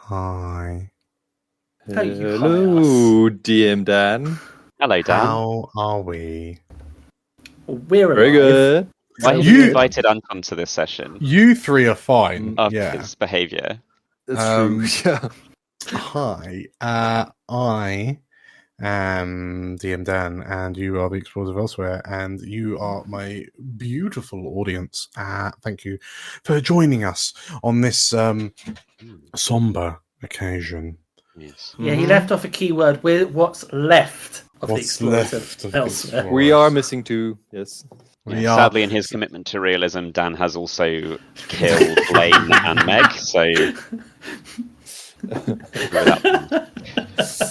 Hi. Hello, DM Dan. Hello, Dan. How are we? We're alive. Very good. Why have You- you invited Anton to this session You three are fine. of yeah. his behaviour? That's true. Yeah. Hi. I am DM Dan, and you are the Explorers of Elsewhere, and you are my beautiful audience. Thank you for joining us on this somber occasion. Yes. Yeah, he left off a keyword with what's left of the What's Explorers left of of Elsewhere. Explorers. We are missing two. Yes. We Yeah, are. sadly, in his commitment to realism, Dan has also killed Lane and Meg. So,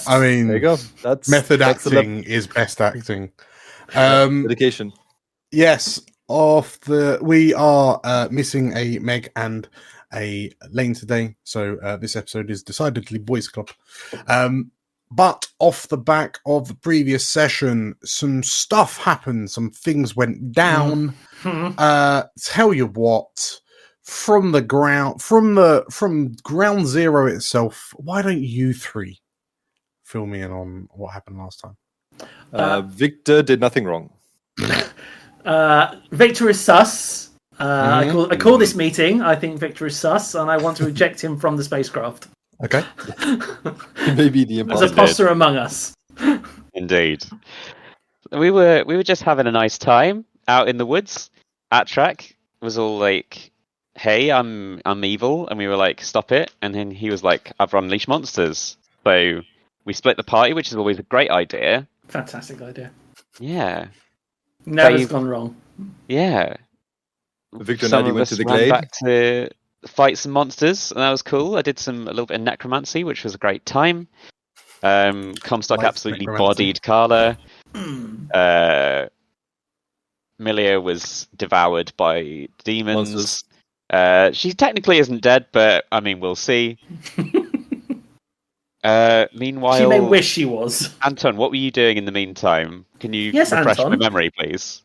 I mean, There you go. That's method that's the acting is best acting. dedication. Yes, we are missing a Meg and a Lane today, so this episode is decidedly boys' club. But off the back of the previous session, some stuff happened, some things went down. Tell you what, from ground zero itself, why don't you three fill me in on what happened last time? Victor did nothing wrong. Victor is sus. I call this meeting. I think Victor is sus, and I want to eject him from the spacecraft. Okay. Maybe the There's a imposter. poster among us. indeed, we were just having a nice time out in the woods. Atrak was all like, "Hey, I'm evil," and we were like, "Stop it!" And then he was like, "I've unleashed monsters." So we split the party, which is always a great idea. Fantastic idea. Yeah, Now it's Dave- gone wrong. yeah. Victor and Some Eddie of went us to the ran glade. back to fight some monsters, and that was cool. I did a little bit of necromancy, which was a great time. Comstock Light absolutely necromancy. bodied Carla. Milia was devoured by demons. Monsters. She technically isn't dead, but I mean, we'll see. Meanwhile, She may wish she was. Anton, what were you doing in the meantime? Can you Yes, refresh Anton. my memory, please?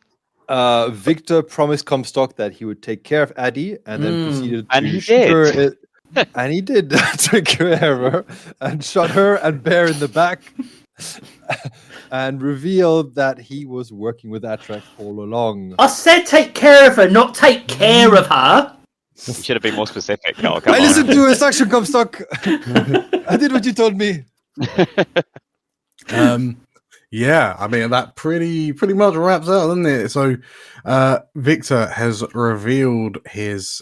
Victor promised Comstock that he would take care of Addie, and then proceeded And to he shoot her. And he did take care of her and shot her and Bear in the back, and revealed that he was working with Atrak all along. I said take care of her, not take care of her. You should have been more specific, Carl. Come I on. listened to your instruction, Comstock. I did what you told me. Yeah, I mean that pretty much wraps out, doesn't it? So Victor has revealed his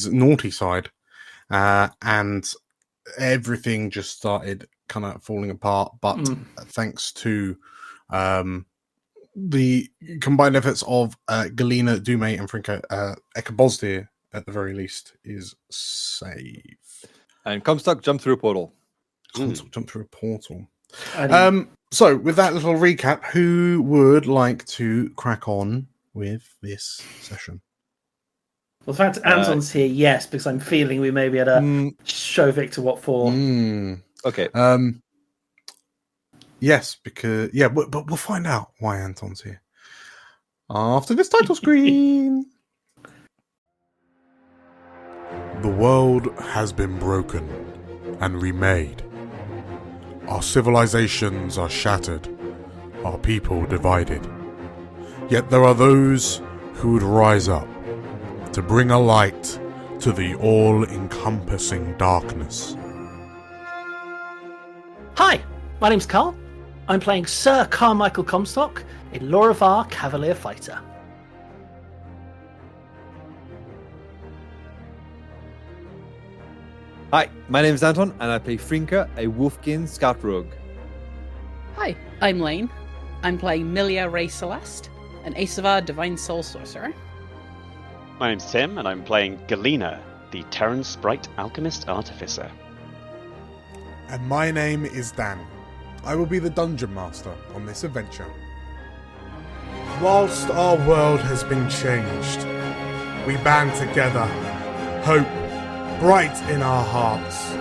naughty side, and everything just started kind of falling apart. But thanks to the combined efforts of Galina, Dume, and Frinka, Eka Bhozdhir, at the very least, is safe. And Comstock jumped through a portal. Jump through a portal. So with that little recap, who would like to crack on with this session? Well, the fact Anton's here, yes, because I'm feeling we may be able to show Victor what for. Okay. Yes, because but we'll find out why Anton's here after this title screen. The world has been broken and remade. Our civilizations are shattered, our people divided. Yet there are those who would rise up to bring a light to the all-encompassing darkness. Hi, my name's Carl. I'm playing Sir Carmichael Comstock in Loravar Cavalier Fighter. Hi, my name is Anton, and I play Frinka, a Wolfkin Scout Rogue. Hi, I'm Lane. I'm playing Milia Ray Celeste, an Asavar Divine Soul Sorcerer. My name's Tim, and I'm playing Galina, the Terran Sprite Alchemist Artificer. And my name is Dan. I will be the Dungeon Master on this adventure. Whilst our world has been changed, we band together, hope bright in our hearts.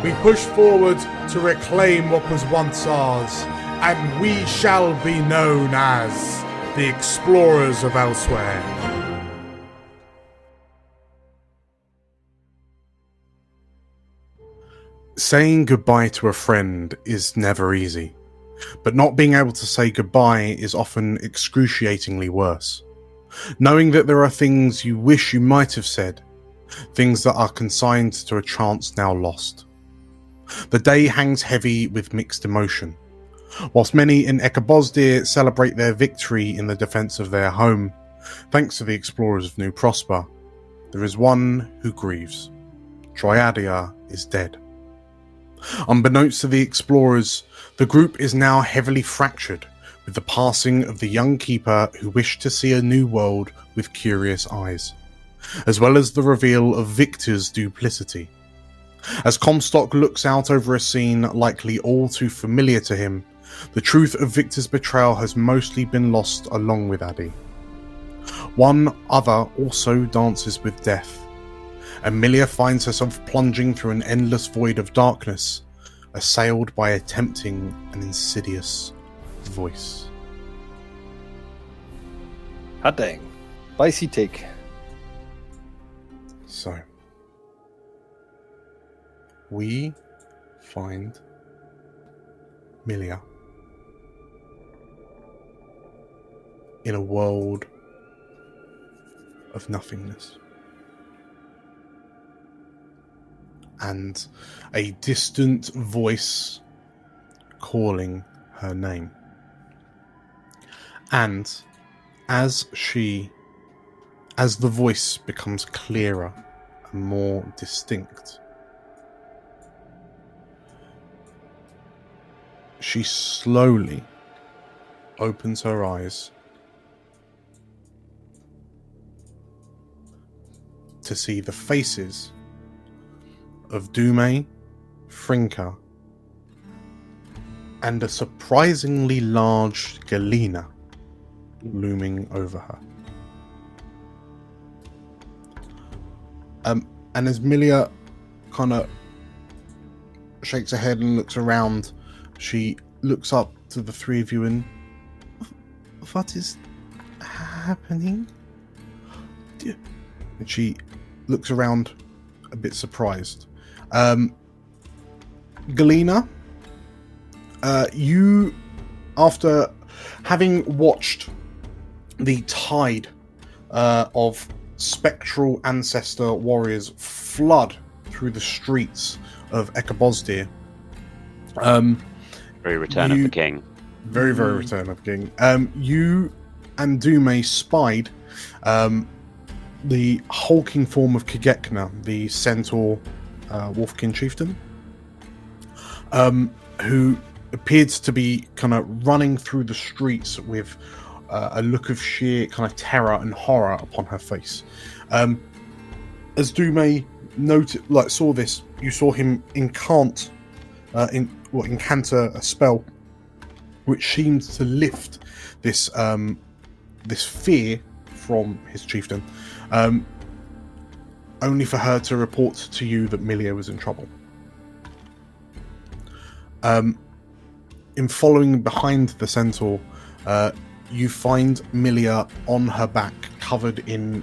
We push forward to reclaim what was once ours, and we shall be known as the Explorers of Elsewhere. Saying goodbye to a friend is never easy, but not being able to say goodbye is often excruciatingly worse. Knowing that there are things you wish you might have said, things that are consigned to a chance now lost. The day hangs heavy with mixed emotion. Whilst many in Eka Bhozdhir celebrate their victory in the defence of their home, thanks to the explorers of New Prosper, there is one who grieves. Triadia is dead. Unbeknownst to the explorers, the group is now heavily fractured with the passing of the young keeper who wished to see a new world with curious eyes, as well as the reveal of Victor's duplicity. As Comstock looks out over a scene likely all too familiar to him, the truth of Victor's betrayal has mostly been lost along with Addy. One other also dances with death. Amelia finds herself plunging through an endless void of darkness, assailed by a tempting and insidious voice. Hot dang. Spicy take. So, we find Milia in a world of nothingness. And a distant voice calling her name. And as the voice becomes clearer and more distinct, she slowly opens her eyes to see the faces of Dume, Frinka, and a surprisingly large Galena looming over her. And as Milia kind of shakes her head and looks around, she looks up to the three of you and, what is happening? And she looks around a bit surprised. Galena, you, after having watched the tide of spectral ancestor warriors flood through the streets of Eka Bhozdhir, Very Return of the King. very Return of the King, you and Dume spied the hulking form of Kigekna, the centaur Wolfkin chieftain, who appeared to be kind of running through the streets with a look of sheer kind of terror and horror upon her face. As Dume saw this, you saw him incant a spell which seemed to lift this this fear from his chieftain, only for her to report to you that Milia was in trouble. In following behind the centaur, you find Milia on her back, covered in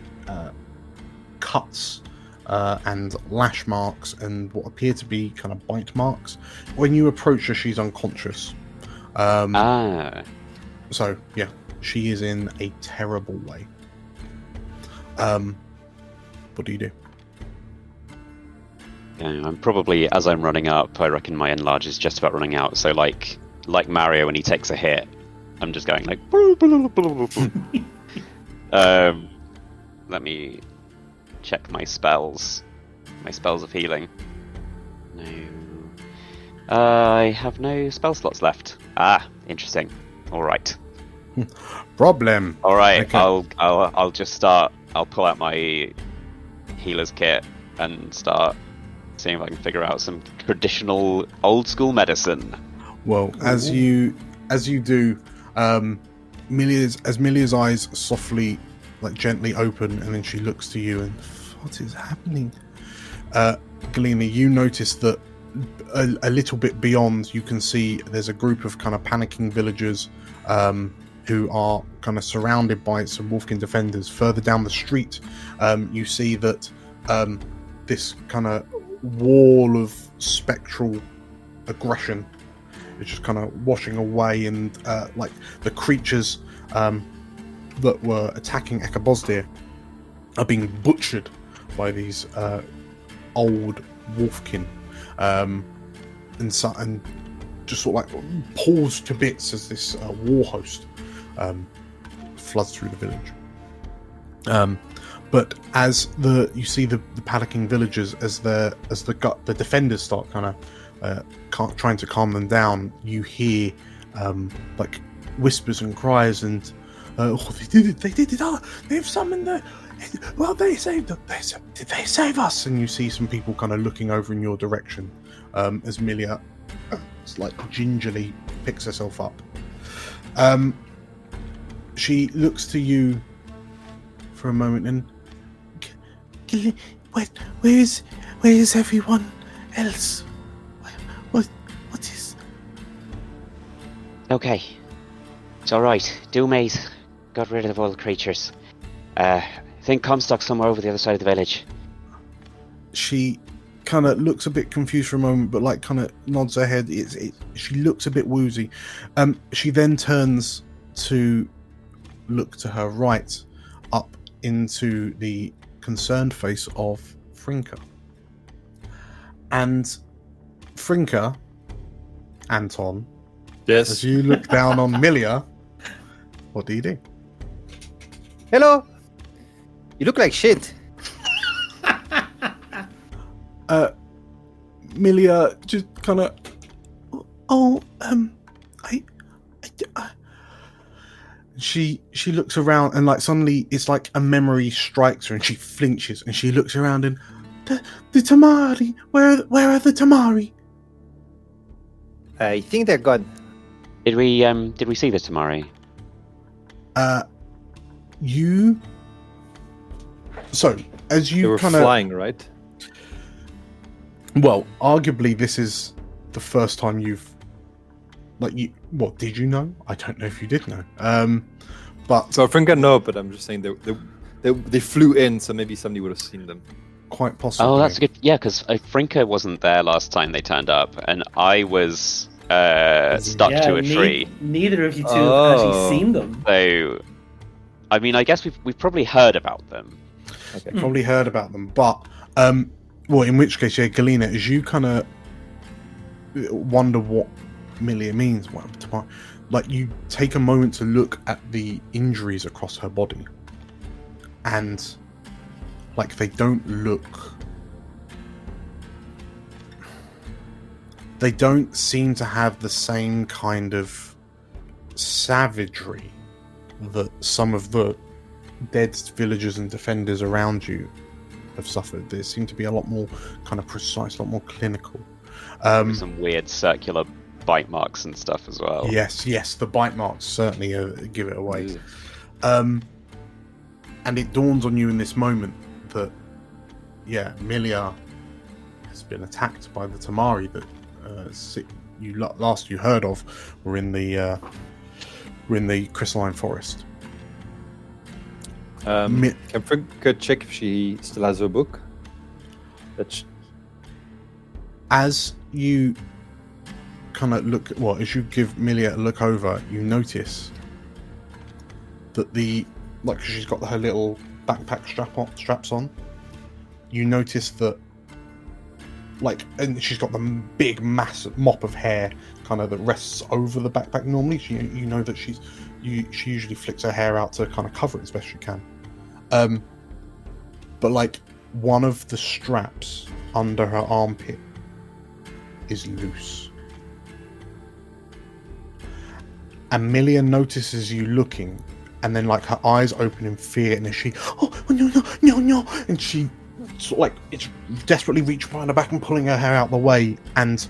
cuts and lash marks and what appear to be kind of bite marks. When you approach her, she's unconscious. So, yeah, she is in a terrible way. What do you do? Yeah, I'm probably, as I'm running up, I reckon my enlarge is just about running out. So like Mario when he takes a hit, I'm just going like. Let me check my spells. My spells of healing. No. I have no spell slots left. Ah, interesting. All right. Problem. All right. Okay. I'll just start. I'll pull out my healer's kit and start seeing if I can figure out some traditional old school medicine. Well, as you do, Milia's eyes softly, gently open, and then she looks to you and, what is happening? Galena, you notice that a little bit beyond, you can see there's a group of kind of panicking villagers who are kind of surrounded by some Wolfkin defenders. Further down the street, you see that this kind of wall of spectral aggression is just kind of washing away, and like the creatures that were attacking Eka Bhozdhir are being butchered by these old wolfkin, and just sort of like pulls to bits as this war host floods through the village. But as you see the panicking villagers, as the defenders start kind of trying to calm them down, you hear like whispers and cries, and oh, they did it! Oh, they've summoned the. Well, they saved them. Did they save us? And you see some people kind of looking over in your direction as Milia like gingerly picks herself up. She looks to you for a moment and where is everyone else? What is? Okay, it's all right. Doomate got rid of all the creatures. I think Comstock's somewhere over the other side of the village. She kind of looks a bit confused for a moment, but like kind of nods her head. She looks a bit woozy. She then turns to look to her right, up into the concerned face of Frinka. And Frinka, Anton, Yes. as you look down on Milia, what do you do? Hello. You look like shit. Milia just kind of, She looks around, and like suddenly it's like a memory strikes her, and she flinches, and she looks around, and the Tamari, where are the Tamari? I think they're gone. Did we see the Tamari? You. So as They you were kind of flying, right? well, arguably this is the first time you've what did you know? I don't know if you did know. But So Frinka, no, but I'm just saying they flew in, so maybe somebody would have seen them. quite possibly. Oh, that's a good. Yeah, because Frinka wasn't there last time they turned up, and I was stuck to a tree. Neither of you two have actually seen them. So, I mean, I guess we've probably heard about them. Okay. Probably heard about them, but well, in which case, yeah, Galena, as you kind of wonder what Milia means, like you take a moment to look at the injuries across her body, and like they don't seem to have the same kind of savagery that some of the dead villagers and defenders around you have suffered. They seem to be a lot more kind of precise, a lot more clinical. With some weird circular bite marks and stuff as well. Yes, the bite marks certainly give it away. And it dawns on you in this moment that, yeah, Milia has been attacked by the Tamari that last you heard of were in the crystalline forest. Can Frinka check if she still has her book? As you kind of look, as you give Milia a look over, you notice that she's got her little backpack straps on. You notice that, and she's got the big massive mop of hair kind of that rests over the backpack normally. You know that she usually flicks her hair out to kind of cover it as best she can. But one of the straps under her armpit is loose. And Milia notices you looking, and then her eyes open in fear, and then she, no, and she sort of it's desperately reaching behind her back and pulling her hair out the way. And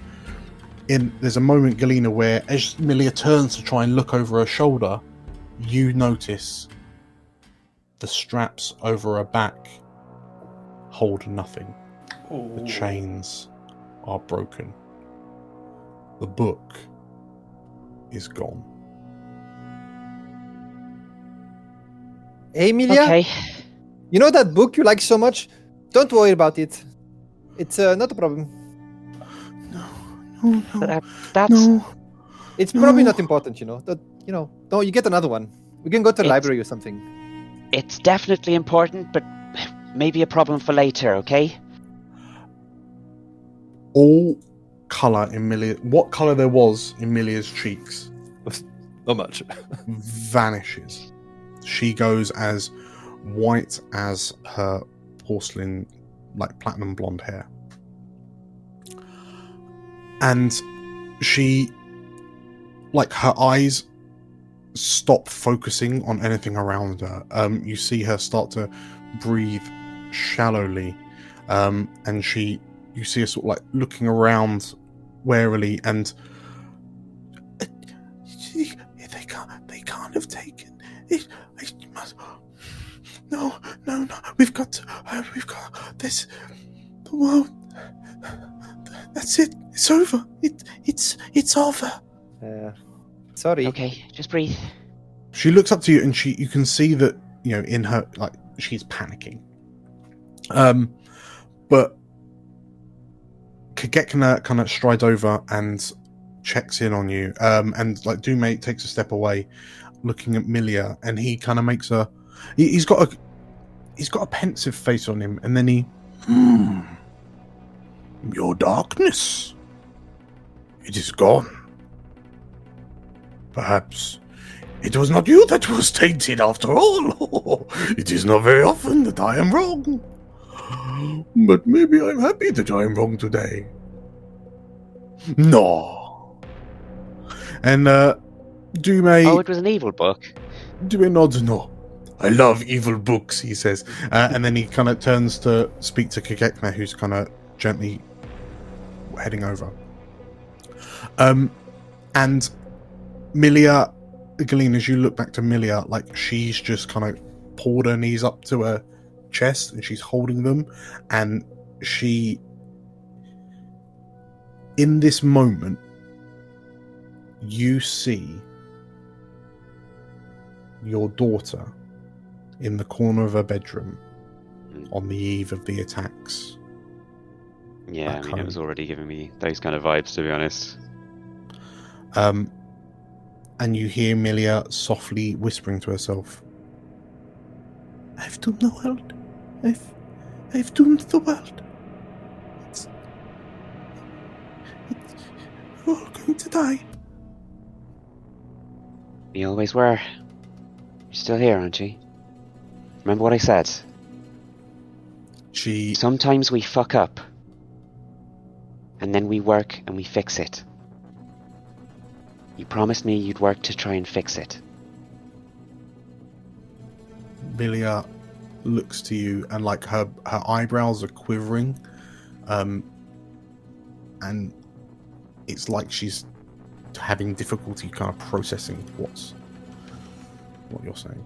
there's a moment, Galena, where as Milia turns to try and look over her shoulder, you notice the straps over her back hold nothing. The chains are broken. The book is gone. Hey, Emilia? Okay. You know that book you like so much? Don't worry about it. It's not a problem. No, That's no. It's probably No. not important, No, you get another one. We can go to the It's- library or something. it's definitely important, but maybe a problem for later. Okay. All color in what color there was in Milia's cheeks Not much. vanishes. She goes as white as her porcelain, like platinum blonde hair. And she, like, her eyes stop focusing on anything around her. You see her start to breathe shallowly, and you see her sort of like looking around warily, and they can't have taken it. It must, no, we've got this. The world. That's it. It's over. It's over. Sorry. Okay, just breathe. She looks up to you, and you can see that, in her, like, she's panicking. But Kagekna kind of strides over and checks in on you. And like Dume takes a step away, looking at Milia, and he kind of makes he's got a pensive face on him, and then your darkness, it is gone. Perhaps it was not you that was tainted after all. It is not very often that I am wrong. But maybe I'm happy that I am wrong today. No. And Dume... Oh, it was an evil book. Dume nods no. I love evil books, he says. And then he kind of turns to speak to Kagekna, who's kind of gently heading over. And Milia, Galene, as you look back to Milia, like, she's just kind of pulled her knees up to her chest and she's holding them, and she, in this moment, you see your daughter in the corner of her bedroom on the eve of the attacks. Yeah, I mean, it was already giving me those kind of vibes, to be honest. And you hear Milia softly whispering to herself, I've doomed the world. I've doomed the world. We're all going to die. You always were. You're still here, aren't you? Remember what I said? Sometimes we fuck up. And then we work and we fix it. You promised me you'd work to try and fix it. Milia looks to you, and like her eyebrows are quivering, and it's like she's having difficulty kind of processing what you're saying.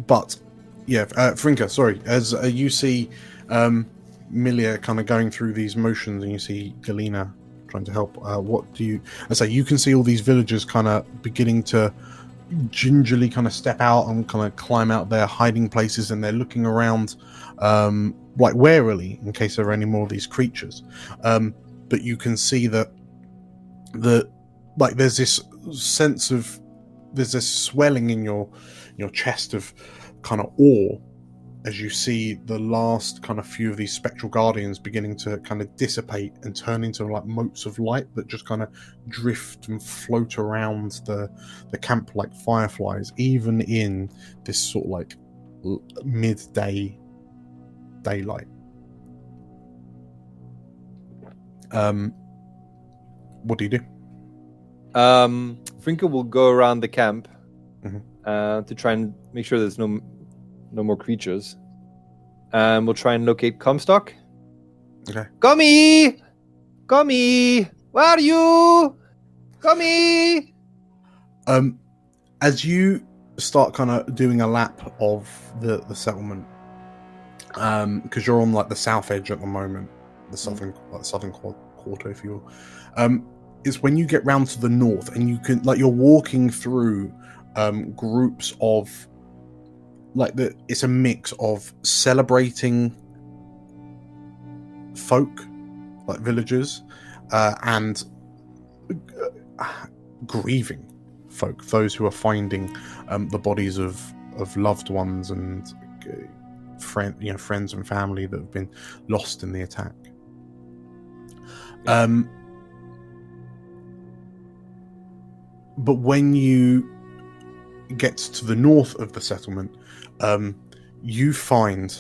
But yeah, Frinka, sorry, as you see Milia kind of going through these motions, and you see Galena trying to help. What do you? I say you can see all these villagers kind of beginning to gingerly kind of step out and kind of climb out their hiding places, and they're looking around like warily in case there are any more of these creatures. But you can see that like there's this sense of there's this swelling in your chest of kind of awe as you see the last kind of few of these spectral guardians beginning to kind of dissipate and turn into like motes of light that just kind of drift and float around the camp like fireflies, even in this sort of like midday daylight. What do you do? Frinka will go around the camp Mm-hmm. to try and make sure there's no more creatures. We'll try and locate Comstock. Okay. Gummy, where are you? Gummy. As you start kind of doing a lap of the settlement, because you're on like the south edge at the moment, the southern quarter, if you will, is when you get round to the north and you can, like, you're walking through groups of it's a mix of celebrating folk, like villagers, and grieving folk, those who are finding the bodies of loved ones and friends and family that have been lost in the attack. But when you get to the north of the settlement, you find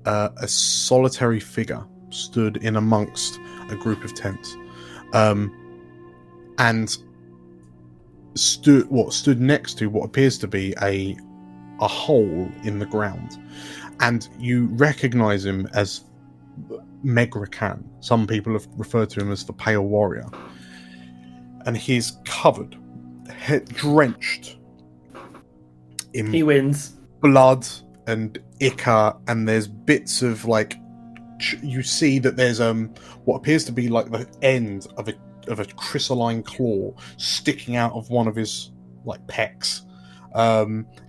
a solitary figure stood in amongst a group of tents, and stood next to what appears to be a hole in the ground, and you recognize him as Megrakan. Some people have referred to him as the Pale Warrior, and he's covered, drenched in He wins. blood and ichor, and there's bits of you see that there's what appears to be like the end of a crystalline claw sticking out of one of his pecs.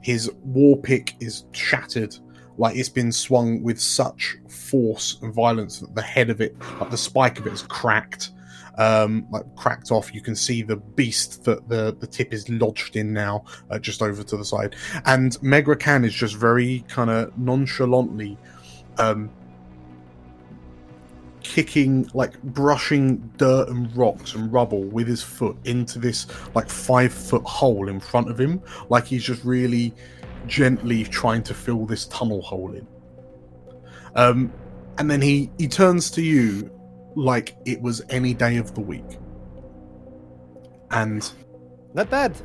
His war pick is shattered, like it's been swung with such force and violence that the head of it, like the spike of it, is cracked. Cracked off. You can see the beast that the tip is lodged in now, just over to the side. And Megrakan is just very kind of nonchalantly kicking, brushing dirt and rocks and rubble with his foot into this 5-foot hole in front of him, like he's just really gently trying to fill this tunnel hole in. And then he turns to you like it was any day of the week. And Not bad.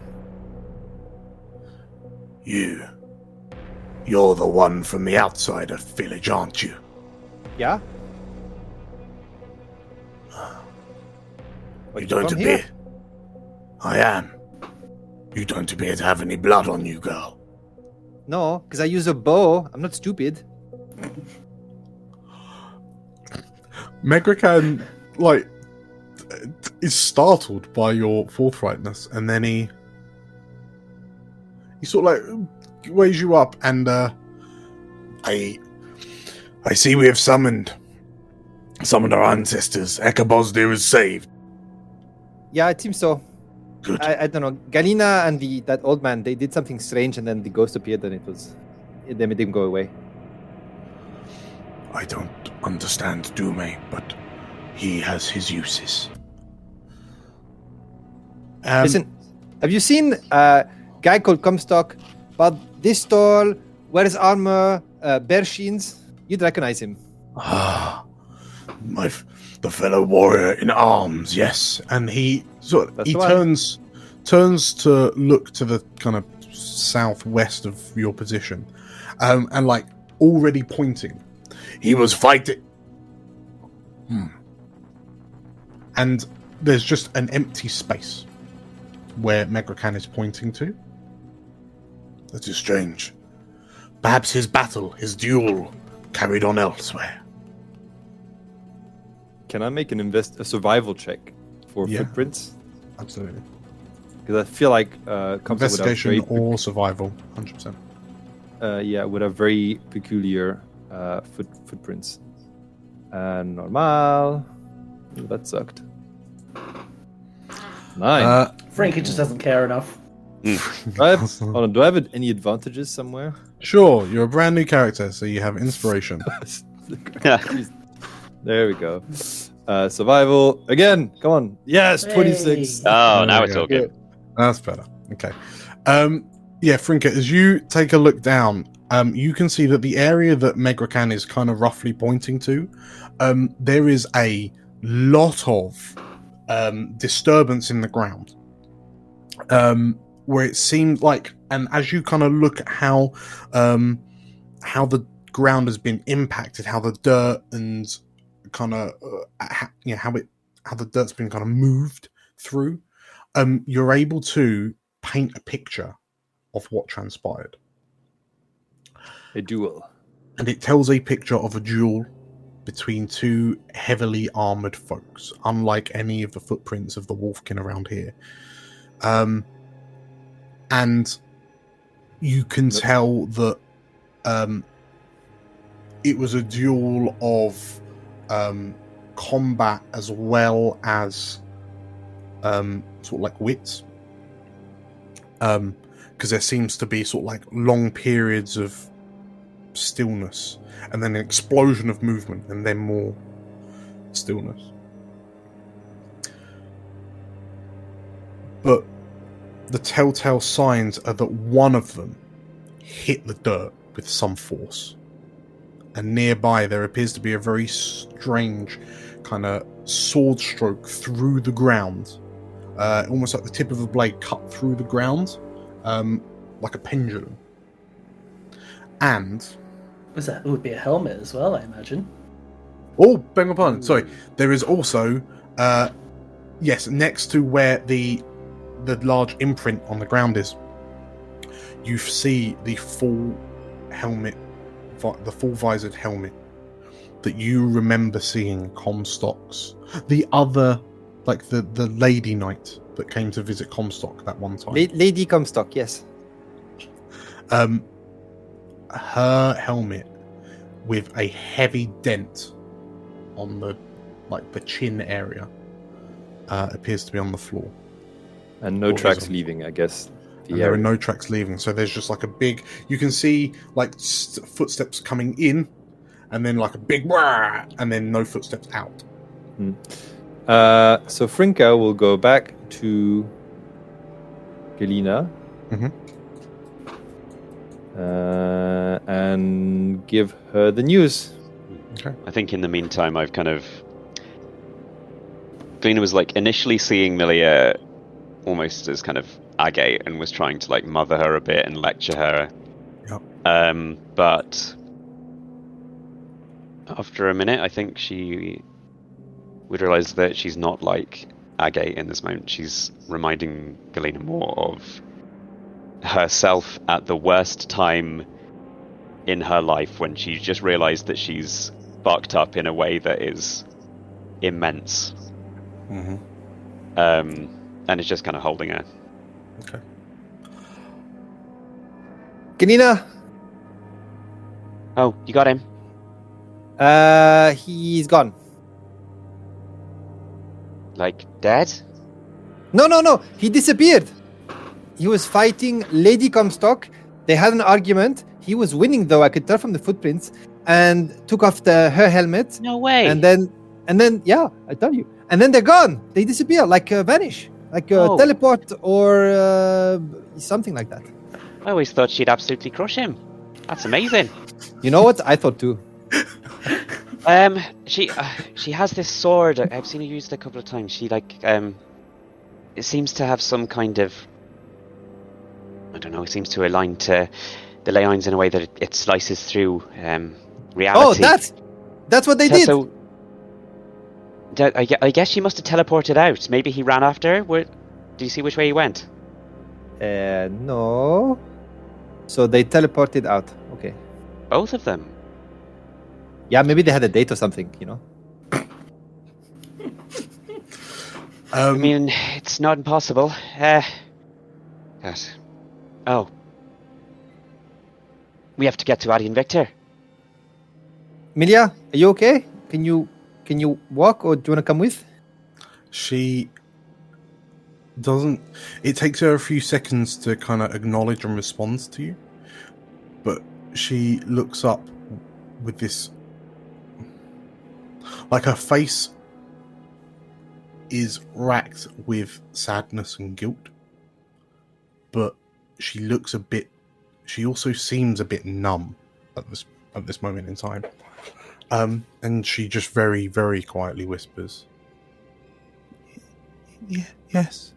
You're the one from the outside of the village, aren't you? Yeah. You don't appear. I am. You don't appear to have any blood on you, girl. No, because I use a bow. I'm not stupid. Megrakan, is startled by your forthrightness, and then he sort of weighs you up, and I see we have summoned our ancestors. Eka Bhozdhir is saved. Yeah, it seems so. Good. I don't know. Galina and that old man, they did something strange, and then the ghost appeared, and it didn't go away. I don't understand Dume, but he has his uses. Listen, have you seen a guy called Comstock, but this tall, wears armor, bear shins? You'd recognize him. Ah, the fellow warrior in arms, yes. And he turns to look to the kind of southwest of your position, and already pointing. He was fighting. And there's just an empty space where Megrakan is pointing to. That is strange. Perhaps his duel, carried on elsewhere. Can I make a survival check for footprints? Absolutely. Because I feel like investigation or survival, 100%. With a very peculiar footprints. And normal. Ooh, that sucked. 9. Frankie just doesn't care enough. Hold on, do I have any advantages somewhere? Sure, you're a brand new character, so you have inspiration. There we go. Survival again. Come on. Yes, 26. Oh, now it's all good. That's better. Okay. Frinka, as you take a look down, you can see that the area that Megrakan is kind of roughly pointing to, there is a lot of disturbance in the ground, where it seemed like, and as you kind of look at how the ground has been impacted, how the dirt and kind of how the dirt's been kind of moved through, you're able to paint a picture of what transpired. A duel. And it tells a picture of a duel between two heavily armored folks, unlike any of the footprints of the Wolfkin around here. And you can tell that it was a duel of combat as well as sort of like wits. Because there seems to be sort of like long periods of stillness and then an explosion of movement and then more stillness. But the telltale signs are that one of them hit the dirt with some force. And nearby there appears to be a very strange kind of sword stroke through the ground. Almost like the tip of a blade cut through the ground, like a pendulum. And It would be a helmet as well, I imagine. oh, beg your pardon. Sorry, there is also yes, next to where the large imprint on the ground is, you see the full helmet, the full visored helmet that you remember seeing Comstock's. The other, like the lady knight that came to visit Comstock that one time. Lady Comstock, yes. Her helmet with a heavy dent on the chin area appears to be on the floor. And no tracks leaving, I guess. And there are no tracks leaving, so there's just like a big. You can see like footsteps coming in, and then like a big wah, and then no footsteps out. So Frinka will go back to Galina and give her the news. Okay. I think in the meantime, I've kind of. Galina was like initially seeing Milia almost as kind of agate and was trying to like mother her a bit and lecture her. Yep. But after a minute, I think she would realize that she's not like agate in this moment. She's reminding Galina more of herself at the worst time in her life when she just realized that she's fucked up in a way that is immense. And it's just kind of holding her. Okay. Galina! Oh, you got him? He's gone. Like, dead? No. He disappeared. He was fighting Lady Comstock. They had an argument. He was winning, though. I could tell from the footprints. And took off her helmet. No way. And then, yeah, I tell you. And then they're gone. They disappear, like vanish, like teleport or something like that. I always thought she'd absolutely crush him. That's amazing. You know what? I thought too. She has this sword. I've seen her used a couple of times. She it seems to have some kind of, I don't know. It seems to align to the ley lines in a way that it slices through reality. Oh, that's what they did. So, I guess she must have teleported out. Maybe he ran after her. Do you see which way he went? No. So they teleported out. Okay. Both of them. Yeah, maybe they had a date or something, you know? I mean, it's not impossible. Yes. Oh. We have to get to Adi and Victor. Milia, are you okay? Can you walk, or do you want to come with? She doesn't. It takes her a few seconds to kind of acknowledge and respond to you, but she looks up with this, like her face is racked with sadness and guilt, but she looks a bit. She also seems a bit numb at this moment in time. And she just very, very quietly whispers, yes,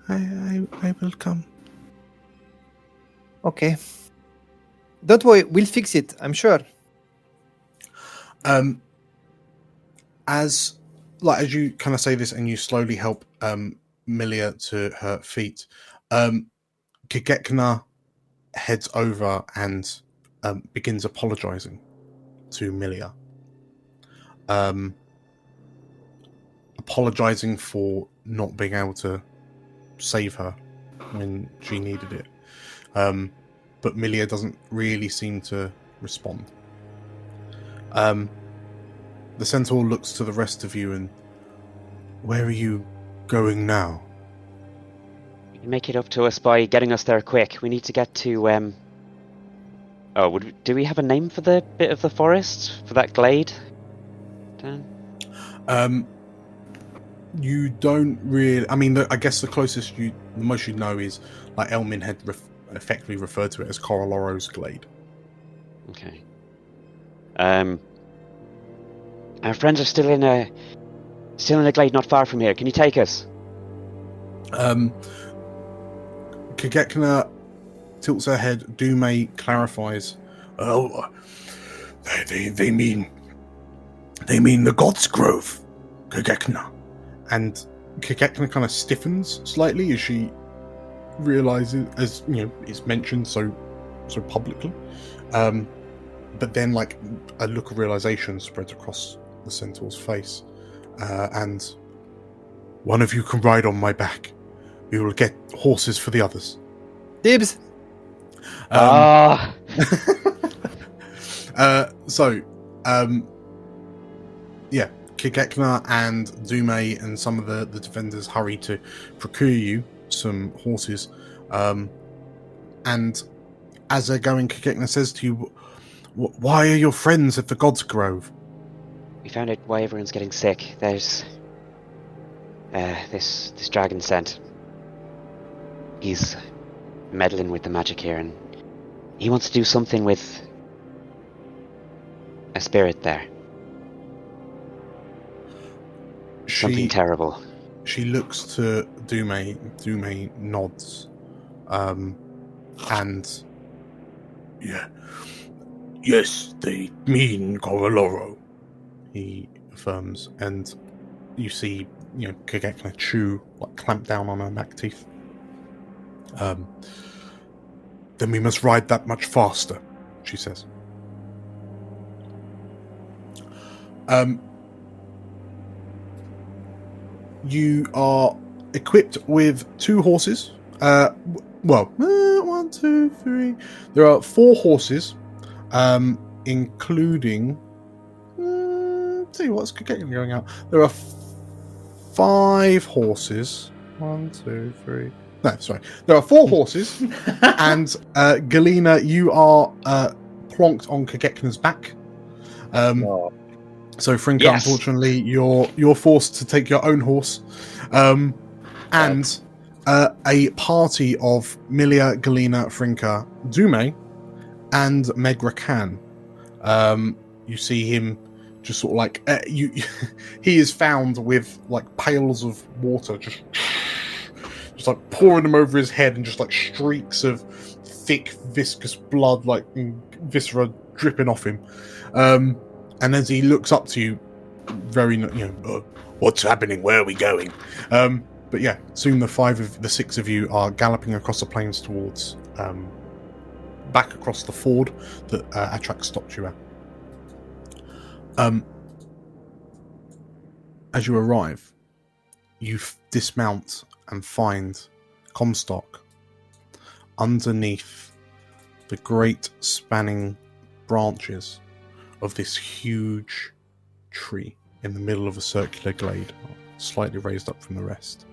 I will come. Okay. Don't worry, we'll fix it, I'm sure. As you kind of say this and you slowly help Milia to her feet, Kigekna heads over and begins apologizing to Milia. Apologizing for not being able to save her when she needed it. but Milia doesn't really seem to respond. The centaur looks to the rest of you and, where are you going now? You make it up to us by getting us there quick. We need to get to, do we have a name for the bit of the forest? For that glade? Dan? You don't really... I mean, I guess the most you know is, like, Elmin had effectively referred to it as Coroloro's Glade. Okay. Our friends are still in a glade not far from here. Can you take us? Kagekna tilts her head. Dume clarifies. Oh, they mean the God's Grove, Kagekna. And Kagekna kind of stiffens slightly as she realizes, as you know, it's mentioned so publicly. But then, like, a look of realization spreads across the centaur's face, and one of you can ride on my back. We will get horses for the others. Dibs. Kagekna and Dume and some of the defenders hurry to procure you some horses. And as they're going, Kagekna says to you, why are your friends at the God's Grove? We found out why everyone's getting sick. There's this dragon sent. He's meddling with the magic here, and he wants to do something with a spirit there. Something terrible. She looks to Dume. Dume nods. And yeah. Yes, they mean Coroloro, he affirms, and you see, you know, Kagekna chew, like, clamp down on her back teeth. Then we must ride that much faster, she says. You are equipped with 2 horses. 1, 2, 3. There are 4 horses, including. Tell you what's going out. There are 5 horses. 1, 2, 3. No, sorry. There are 4 horses, and Galena, you are plonked on Kagekna's back. So, Frinka, Yes. Unfortunately, you're forced to take your own horse, and a party of Milia, Galena, Frinka, Dume, and Megra Khan. You see him just sort of like he is found with, like, pails of water, just like pouring them over his head, and just like streaks of thick, viscous blood, like viscera, dripping off him. And as he looks up to you, very, what's happening? Where are we going? But yeah, soon the 6 of you are galloping across the plains towards back across the ford that Atrak stopped you at. As you arrive, you dismount and find Comstock underneath the great spanning branches of this huge tree in the middle of a circular glade, slightly raised up from the rest.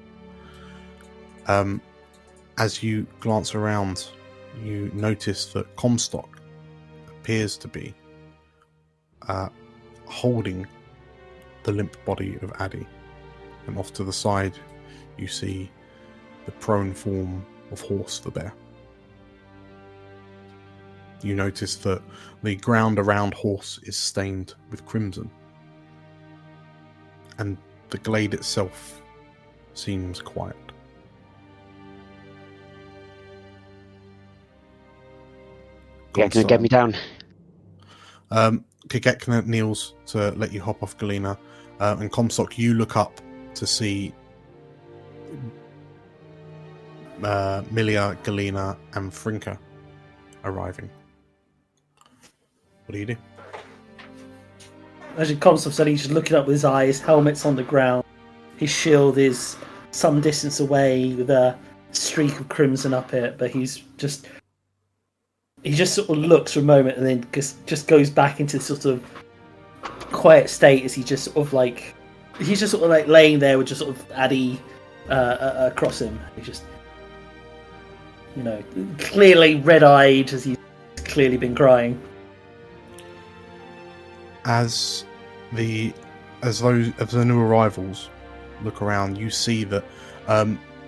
As you glance around, you notice that Comstock appears to be holding the limp body of Addy, and off to the side you see the prone form of Horse the bear. You notice that the ground around Horse is stained with crimson, and the glade itself seems quiet. Yeah, can you get me down? Kagekna kneels to let you hop off Galena, and Comstock, you look up to see Milia, Galena, and Frinka arriving. What do you do? As it comes up, so he's just looking up with his eye. His helmet's on the ground. His shield is some distance away with a streak of crimson up it, but he's just he just sort of looks for a moment and then just goes back into sort of quiet state as he's just sort of like laying there with just sort of Addy across him. He's just, clearly red-eyed as he's clearly been crying. As the new arrivals look around, you see that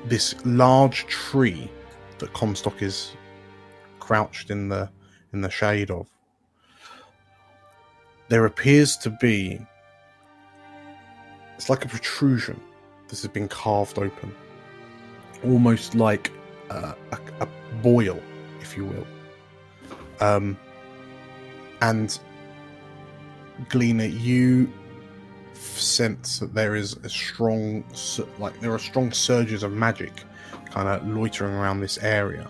this large tree that Comstock is crouched in the shade of, there appears to be, it's like a protrusion. This has been carved open, almost like a boil, if you will. And Galena, you sense that there is there are strong surges of magic kind of loitering around this area,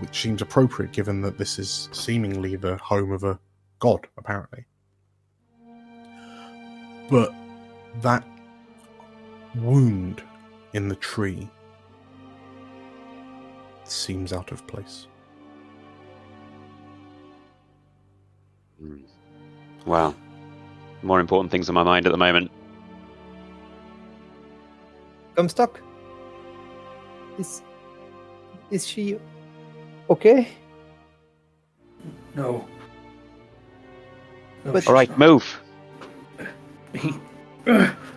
which seems appropriate given that this is seemingly the home of a god, apparently. But that wound in the tree seems out of place. Wow. More important things on my mind at the moment. Comstock? Is she okay? No. But- All right, move.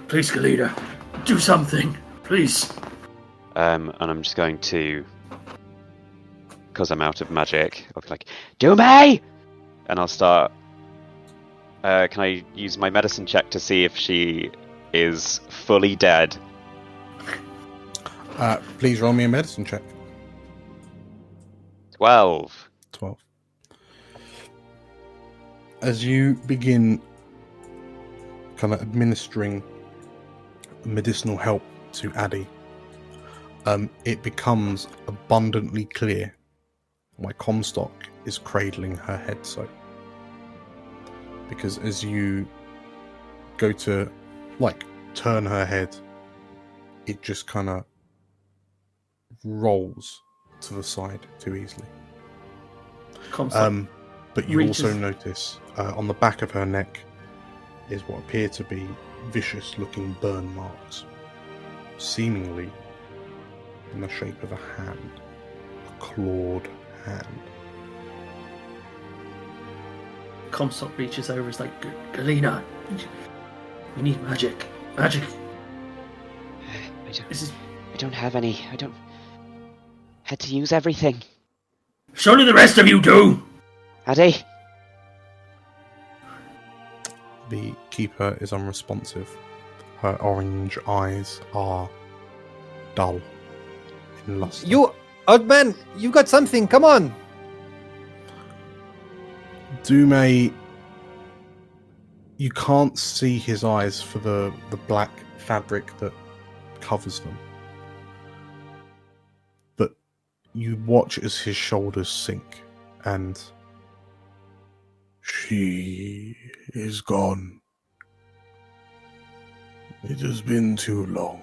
Please, Galena, do something, please. And I'm just going to, because I'm out of magic, I'll be like, do me! And I'll start. Can I use my medicine check to see if she is fully dead? Please roll me a medicine check. 12. 12. As you begin kind of administering medicinal help to Addy, it becomes abundantly clear why Comstock is cradling her head so. Because as you go to, turn her head, it just kind of rolls to the side too easily. But you reaches- also notice on the back of her neck is what appear to be vicious-looking burn marks, seemingly in the shape of a hand, a clawed hand. Comstock reaches over, is like, Galena, we need magic. Magic. I don't have any. I don't. Had to use everything. Surely the rest of you do. Addy. The keeper is unresponsive. Her orange eyes are dull in luster. You, old man, you got something. Come on. Dume, you can't see his eyes for the black fabric that covers them. But you watch as his shoulders sink and she is gone. It has been too long.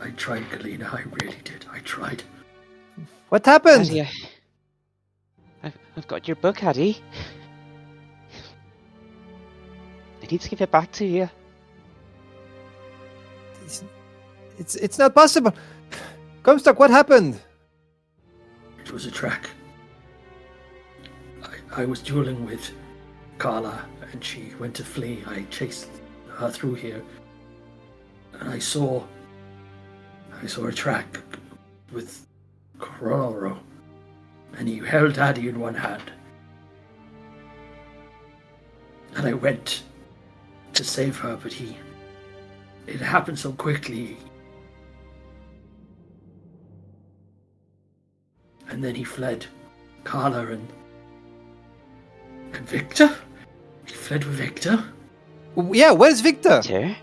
I tried, Galena, I really did. I tried. What happened? Addy, I've got your book, Addy. I need to give it back to you. It's not possible. Comstock, what happened? It was a track. I was dueling with Carla, and she went to flee. I chased her through here, and I saw a track with Cororo, and he held Addy in one hand. And I went to save her, but it happened so quickly. And then he fled. Carla and Victor? He fled with Victor? Yeah, where's Victor? Victor?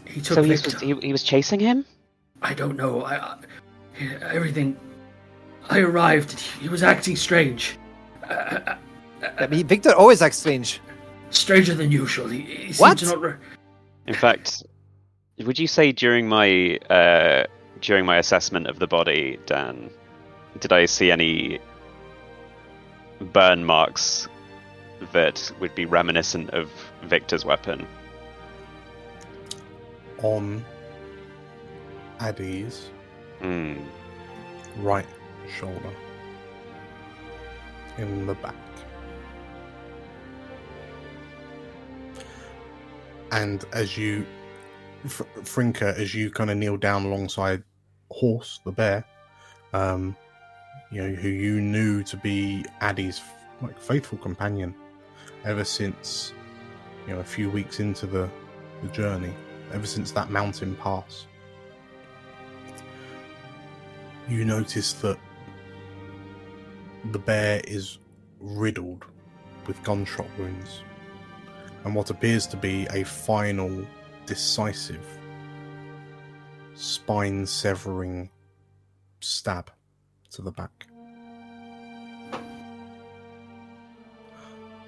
He took So Victor. he was chasing him? I don't know. Everything. I arrived. He was acting strange. I mean, Victor always acts strange. Stranger than usual. He What? seemed to not. In fact, would you say during my during my assessment of the body, Dan, did I see any burn marks that would be reminiscent of Victor's weapon? On Addie's right shoulder, in the back. And as you, Frinker, as you kind of kneel down alongside Horse, the bear, who you knew to be Addie's faithful companion ever since, a few weeks into the journey, ever since that mountain pass. You notice that the bear is riddled with gunshot wounds and what appears to be a final, decisive, spine-severing stab to the back.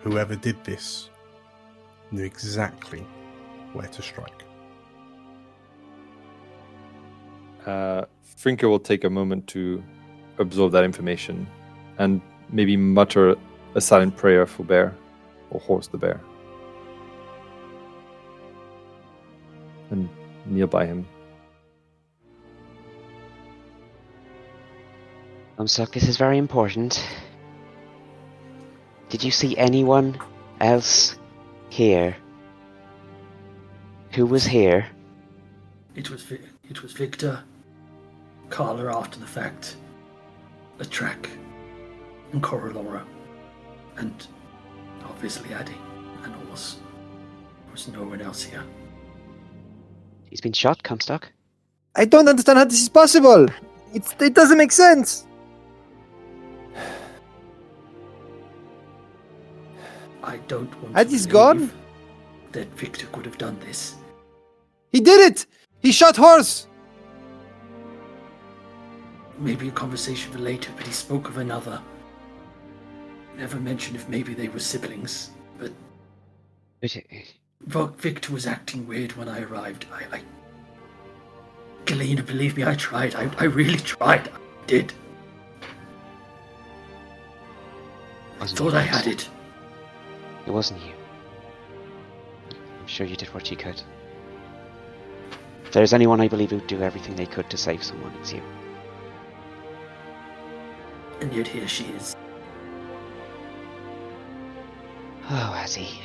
Whoever did this knew exactly where to strike. Frinker will take a moment to absorb that information and maybe mutter a silent prayer for Bear, or Horse the bear, and kneel by him. Suck, this is very important. Did you see anyone else here? Who was here? It was Victor, Carla after the fact, Atrak, and Coralora, and obviously Addie, and there was no one else here. He's been shot, Comstock. I don't understand how this is possible. It doesn't make sense. I don't want Addie's to gone? believe that Victor could have done this. He did it. He shot Horse. Maybe a conversation for later, but he spoke of another. Never mentioned if maybe they were siblings, but Victor was acting weird when I arrived. Galena, believe me, I tried. I really tried. I did. I thought I had it. It wasn't you. I'm sure you did what you could. If there's anyone I believe who'd do everything they could to save someone, it's you. And yet here she is. Oh, Addie.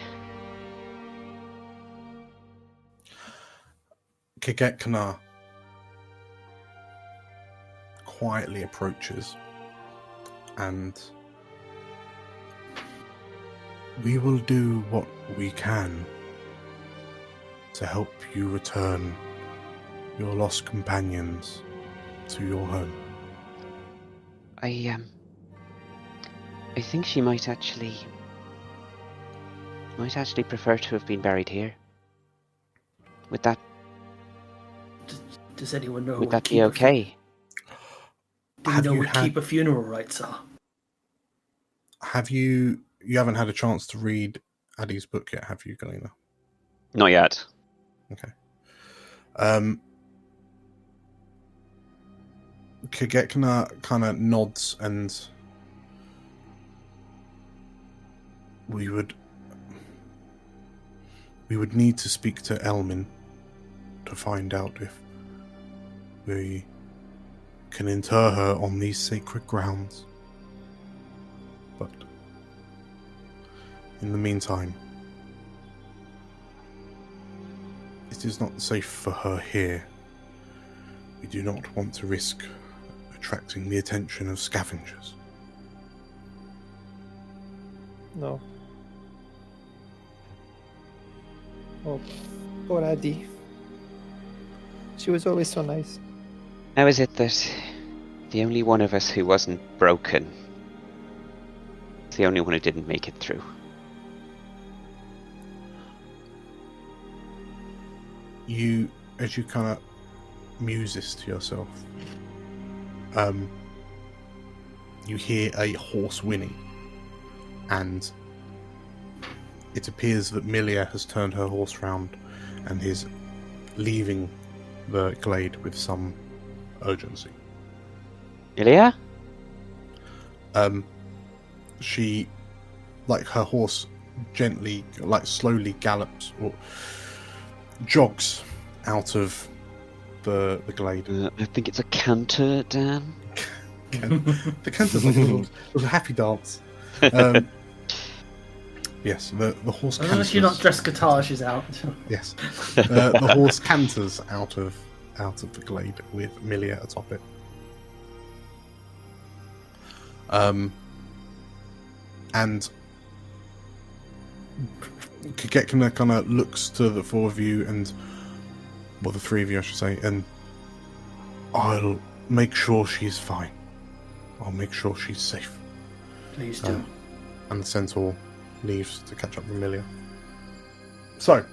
Kagekna quietly approaches, and we will do what we can to help you return your lost companions to your home. I think she might actually prefer to have been buried here. Would that Does anyone know? Would that be okay? Do you know what keeper funeral rites are? Have you haven't had a chance to read Addie's book yet, have you, Galena? Not yet. Okay. Kagekna kind of nods, and we would need to speak to Elmin to find out if we can inter her on these sacred grounds. But in the meantime, it is not safe for her here. We do not want to risk attracting the attention of scavengers. No. Oh, poor Addie. She was always so nice. How is it that the only one of us who wasn't broken is the only one who didn't make it through? You, as you kind of muse this to yourself, you hear a horse whinny, and it appears that Milia has turned her horse round and is leaving the glade with some urgency. Ilya? She, like her horse, gently, like slowly gallops or jogs out of the glade. I think it's a canter, Dan. The canter's like a little happy dance. Yes, the horse As long canters. as you're not dressed guitar, she's out. Yes, the horse canters out of the glade with Milia atop it. And Kagekina kind of looks to the four of you and, well, the three of you, I should say, and I'll make sure she's fine. I'll make sure she's safe. Please do. And the centaur leaves to catch up with Milia. So,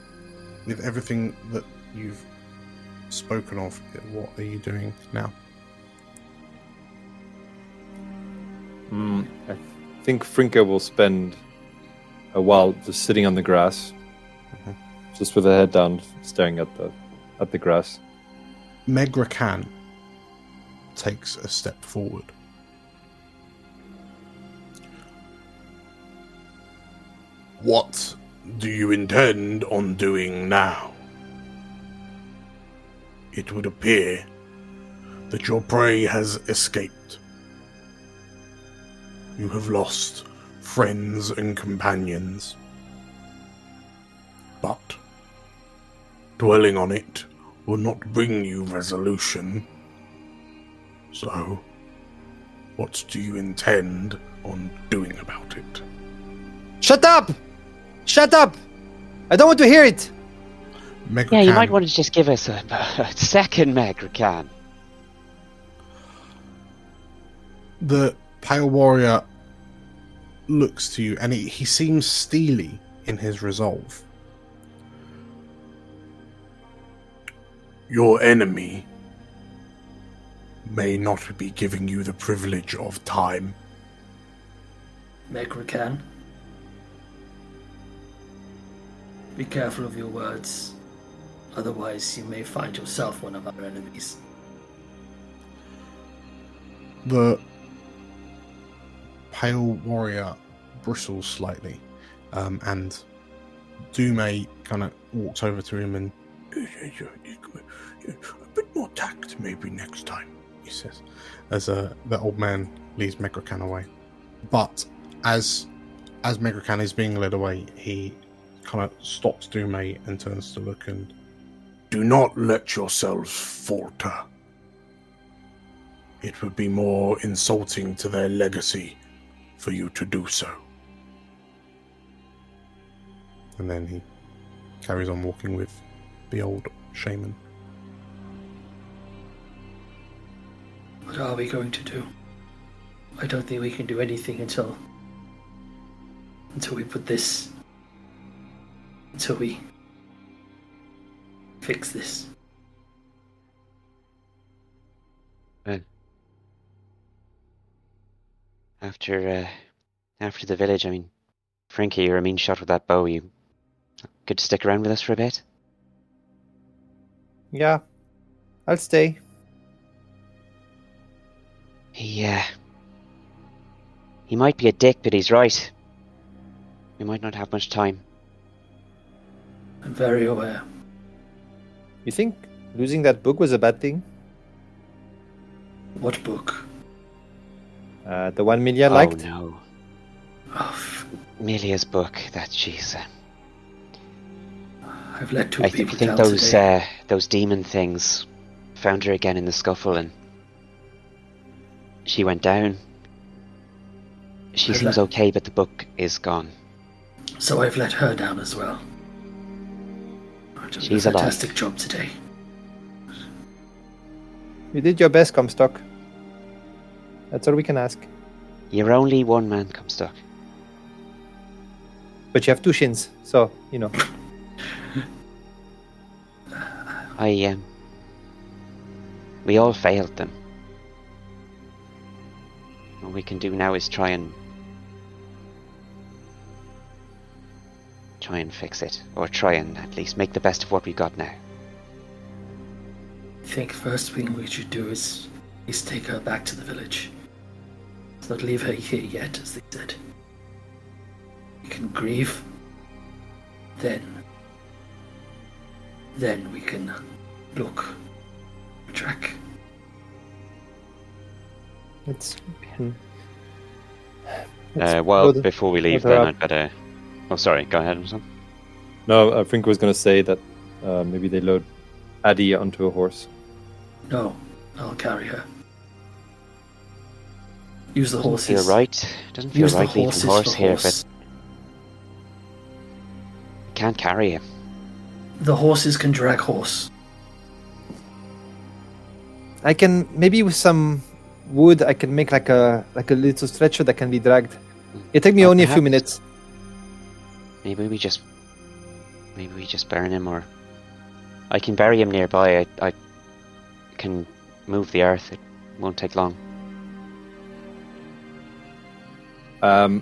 with everything that you've spoken of, what are you doing now? I think Frinka will spend a while just sitting on the grass, just with her head down, staring at the grass. Megra Khan takes a step forward. What do you intend on doing now? It would appear that your prey has escaped. You have lost friends and companions. But dwelling on it will not bring you resolution. So, what do you intend on doing about it? Shut up! Shut up! I don't want to hear it! Yeah, you might want to just give us a second, Megrakan. The Pale Warrior looks to you, and he seems steely in his resolve. Your enemy may not be giving you the privilege of time. Megrakan, be careful of your words. Otherwise, you may find yourself one of our enemies. The Pale Warrior bristles slightly, and Dume kind of walks over to him and a bit more tact maybe next time, he says, as the old man leads Megrakan away. But as Megrakan is being led away, he kind of stops Dume and turns to look and, do not let yourselves falter. It would be more insulting to their legacy for you to do so. And then he carries on walking with the old shaman. What are we going to do? I don't think we can do anything until we put this... until we fix this. Well, after the village, I mean, Frankie, you're a mean shot with that bow. You could stick around with us for a bit? Yeah, I'll stay. He might be a dick, but he's right. We might not have much time. I'm very aware. You think losing that book was a bad thing? What book? The one Milia liked? Oh no. Oh, Milia's book, that jeez. I've let two I people think down today. those demon things found her again in the scuffle, and she went down. She seems okay, but the book is gone. So I've let her down as well. I did She's a alive. fantastic job today. You did your best, Comstock. That's all we can ask. You're only one man, Comstock. But you have two shins, so, you know. We all failed them. All we can do now is try and fix it, or try and at least make the best of what we got now. think first thing we should do is take her back to the village. Let's not leave her here yet, as they said. We can grieve. Then we can look for track. It's Well, good. before we leave, Load her then up. I'd better. Oh, sorry. Go ahead, Amazon. No, I think I was going to say that maybe they load Addie onto a horse. No, I'll carry her. Use the Doesn't horses. feel right. Doesn't feel Use the right leaving horses horse for here, horse. but can't carry him. The horses can drag horse. I can maybe with some wood. I can make like a little stretcher that can be dragged. It take me Or only a few perhaps- minutes. Maybe we just burn him, or I can bury him nearby. I can move the earth. It won't take long.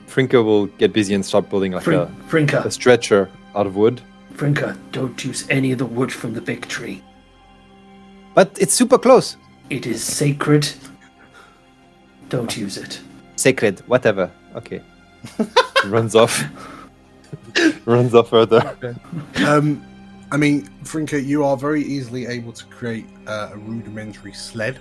Frinka will get busy and start building like a Frinka, stretcher out of wood. Frinka, don't use any of the wood from the big tree. But it's super close. It is sacred. Don't use it. Sacred, whatever. Okay. Runs off. Runs off further. I mean, Frinka, you are very easily able to create a rudimentary sled,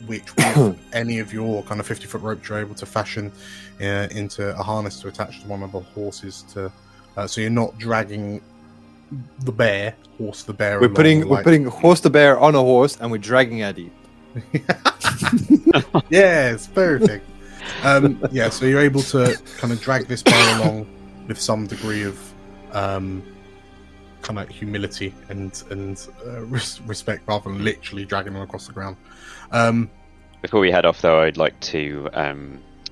which with any of your kind of 50-foot ropes you're able to fashion into a harness to attach to one of the horses to. So you're not dragging the bear. We're along, putting like- horse the bear on a horse and we're dragging Addie. Yes, perfect. So you're able to kind of drag this bear along with some degree of kind of humility and respect, rather than literally dragging them across the ground. Before we head off, though, I'd like to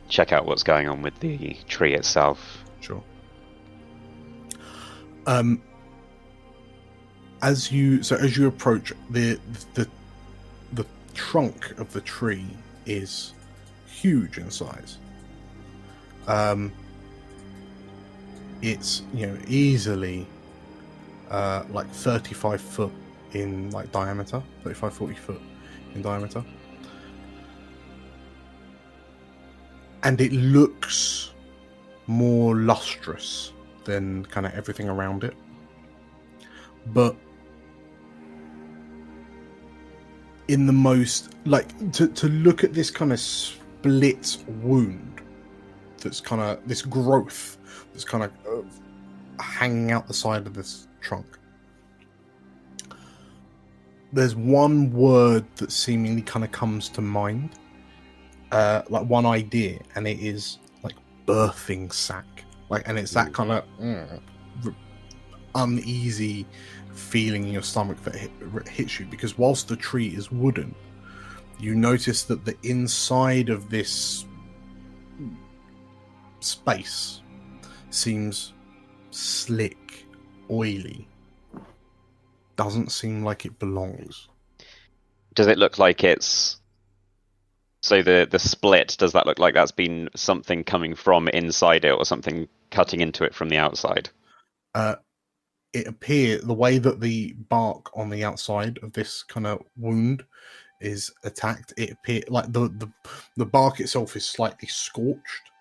check out what's going on with the tree itself. Sure. As you approach, the trunk of the tree is huge in size. It's easily like 35 foot in like diameter, 40 foot in diameter, and it looks more lustrous than kind of everything around it, but in the most to look at this kind of split wound, that's kind of this growth that's kind of hanging out the side of this trunk. There's one word that seemingly kind of comes to mind, like one idea, and it is like birthing sack. And it's that kind of uneasy feeling in your stomach that hits you, because whilst the tree is wooden, you notice that the inside of this space seems slick, oily. Doesn't seem like it belongs. Does it look like it's... So the split, does that look like that's been something coming from inside it, or something cutting into it from the outside? It appears, the way that the bark on the outside of this kind of wound is attacked, it appears like the bark itself is slightly scorched.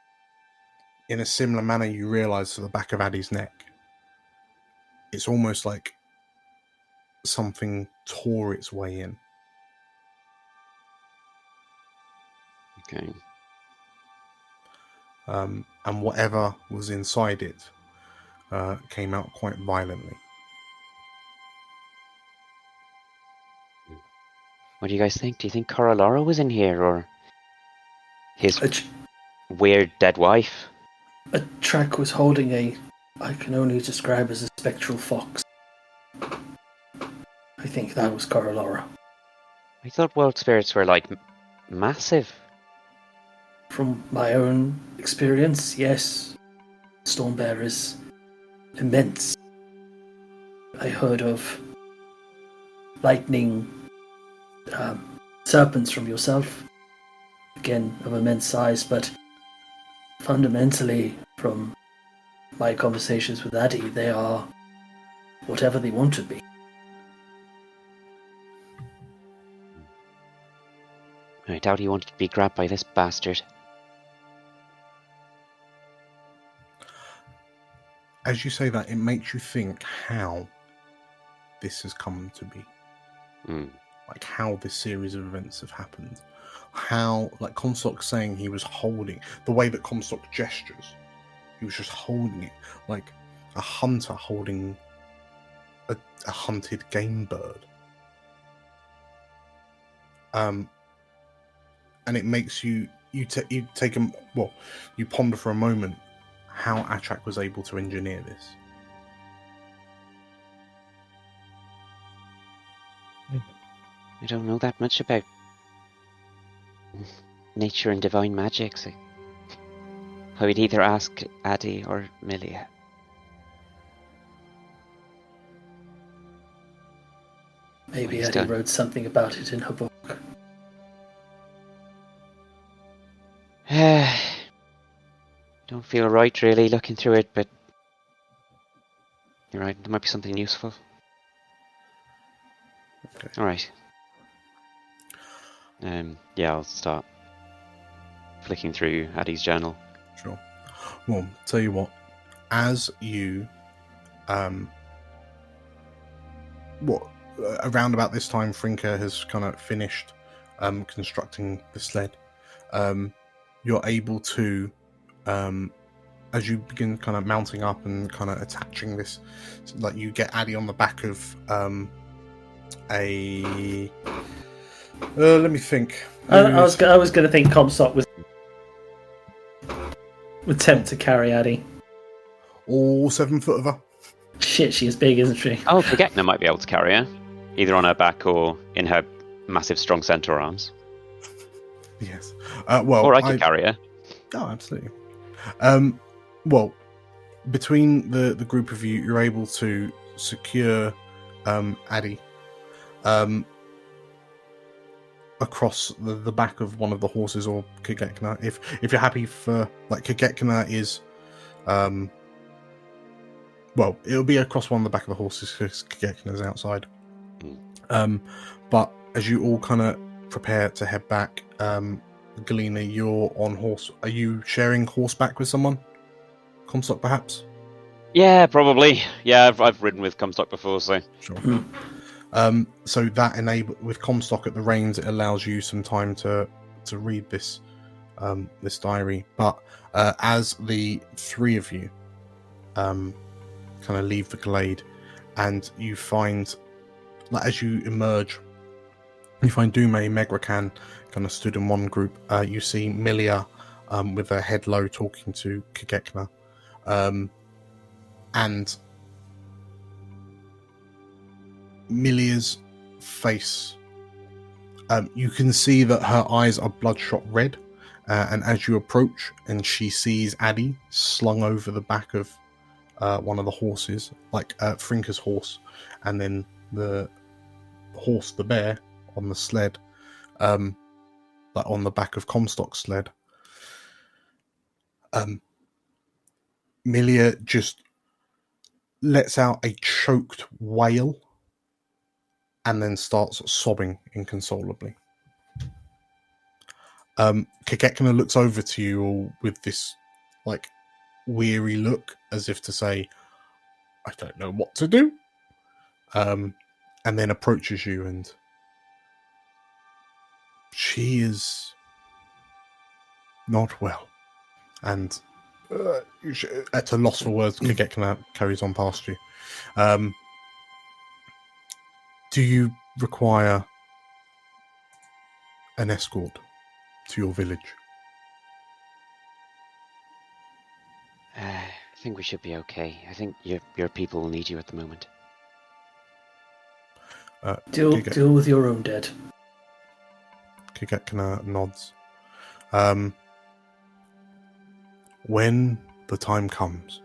In a similar manner, you realise to the back of Addie's neck, it's almost like something tore its way in. Okay. And whatever was inside it came out quite violently. What do you guys think? Do you think Coralora was in here, or his A, tr- weird dead wife? a track was holding I can only describe as a spectral fox. I think that was Coralora. I thought world spirits were like massive. From my own experience, yes, Stormbear is immense. I heard of lightning serpents from yourself, again of immense size, but fundamentally, from my conversations with Addie, they are whatever they want to be. I doubt he wanted to be grabbed by this bastard. As you say that, it makes you think how this has come to be. Mm. Like how this series of events have happened. How, like Comstock saying he was holding, the way that Comstock gestures, he was just holding it like a hunter holding a hunted game bird. And it makes you take a, well, you ponder for a moment how Atrak was able to engineer this. I don't know that much about nature and divine magic, so I would either ask Addy or Milia. Maybe He's Eddie done. wrote something about it in her book. Don't feel right really looking through it, but you're right, there might be something useful. Okay. Alright. Yeah, I'll start flicking through Addy's journal. Sure. Well, tell you what, as you, around about this time, Frinka has kind of finished constructing the sled. You're able to, as you begin kind of mounting up and kind of attaching this, like you get Addy on the back of a. Let me think. I was going to think Comstock would tempt to carry Addy. All 7 foot of her. Shit, she is big, isn't she? Oh, Kagekna might be able to carry her, either on her back or in her massive strong centaur arms. Yes. Well, Or I could carry her. Oh, absolutely. Well, between the group of you, you're able to secure Addy across the back of one of the horses, or Kagekna. If you're happy for, like, Kagekna is, well, it'll be across one of the back of the horses because Kagekna's outside. But as you all kind of prepare to head back, Galena, you're on horse. Are you sharing horseback with someone? Comstock, perhaps? Yeah, probably. Yeah, I've ridden with Comstock before, so... Sure. So that with Comstock at the reins, it allows you some time to read this this diary. But as the 3 of you kind of leave the glade, and you find, like, as you emerge, you find Dume, Megrakan kind of stood in one group. You see Milia with her head low talking to Kagekna. And Milia's face, you can see that her eyes are bloodshot red, and as you approach and she sees Addy slung over the back of one of the horses, like Frinka's horse, and then the horse, the bear, on the sled, like on the back of Comstock's sled, Milia just lets out a choked wail and then starts sobbing inconsolably. Kagekna looks over to you all with this, like, weary look, as if to say, I don't know what to do. And then approaches you, and she is not well. And at a loss for words, Kagekna carries on past you. Do you require an escort to your village? I think we should be okay. I think your people will need you at the moment. Deal with your own dead. Kagekna nods. When the time comes,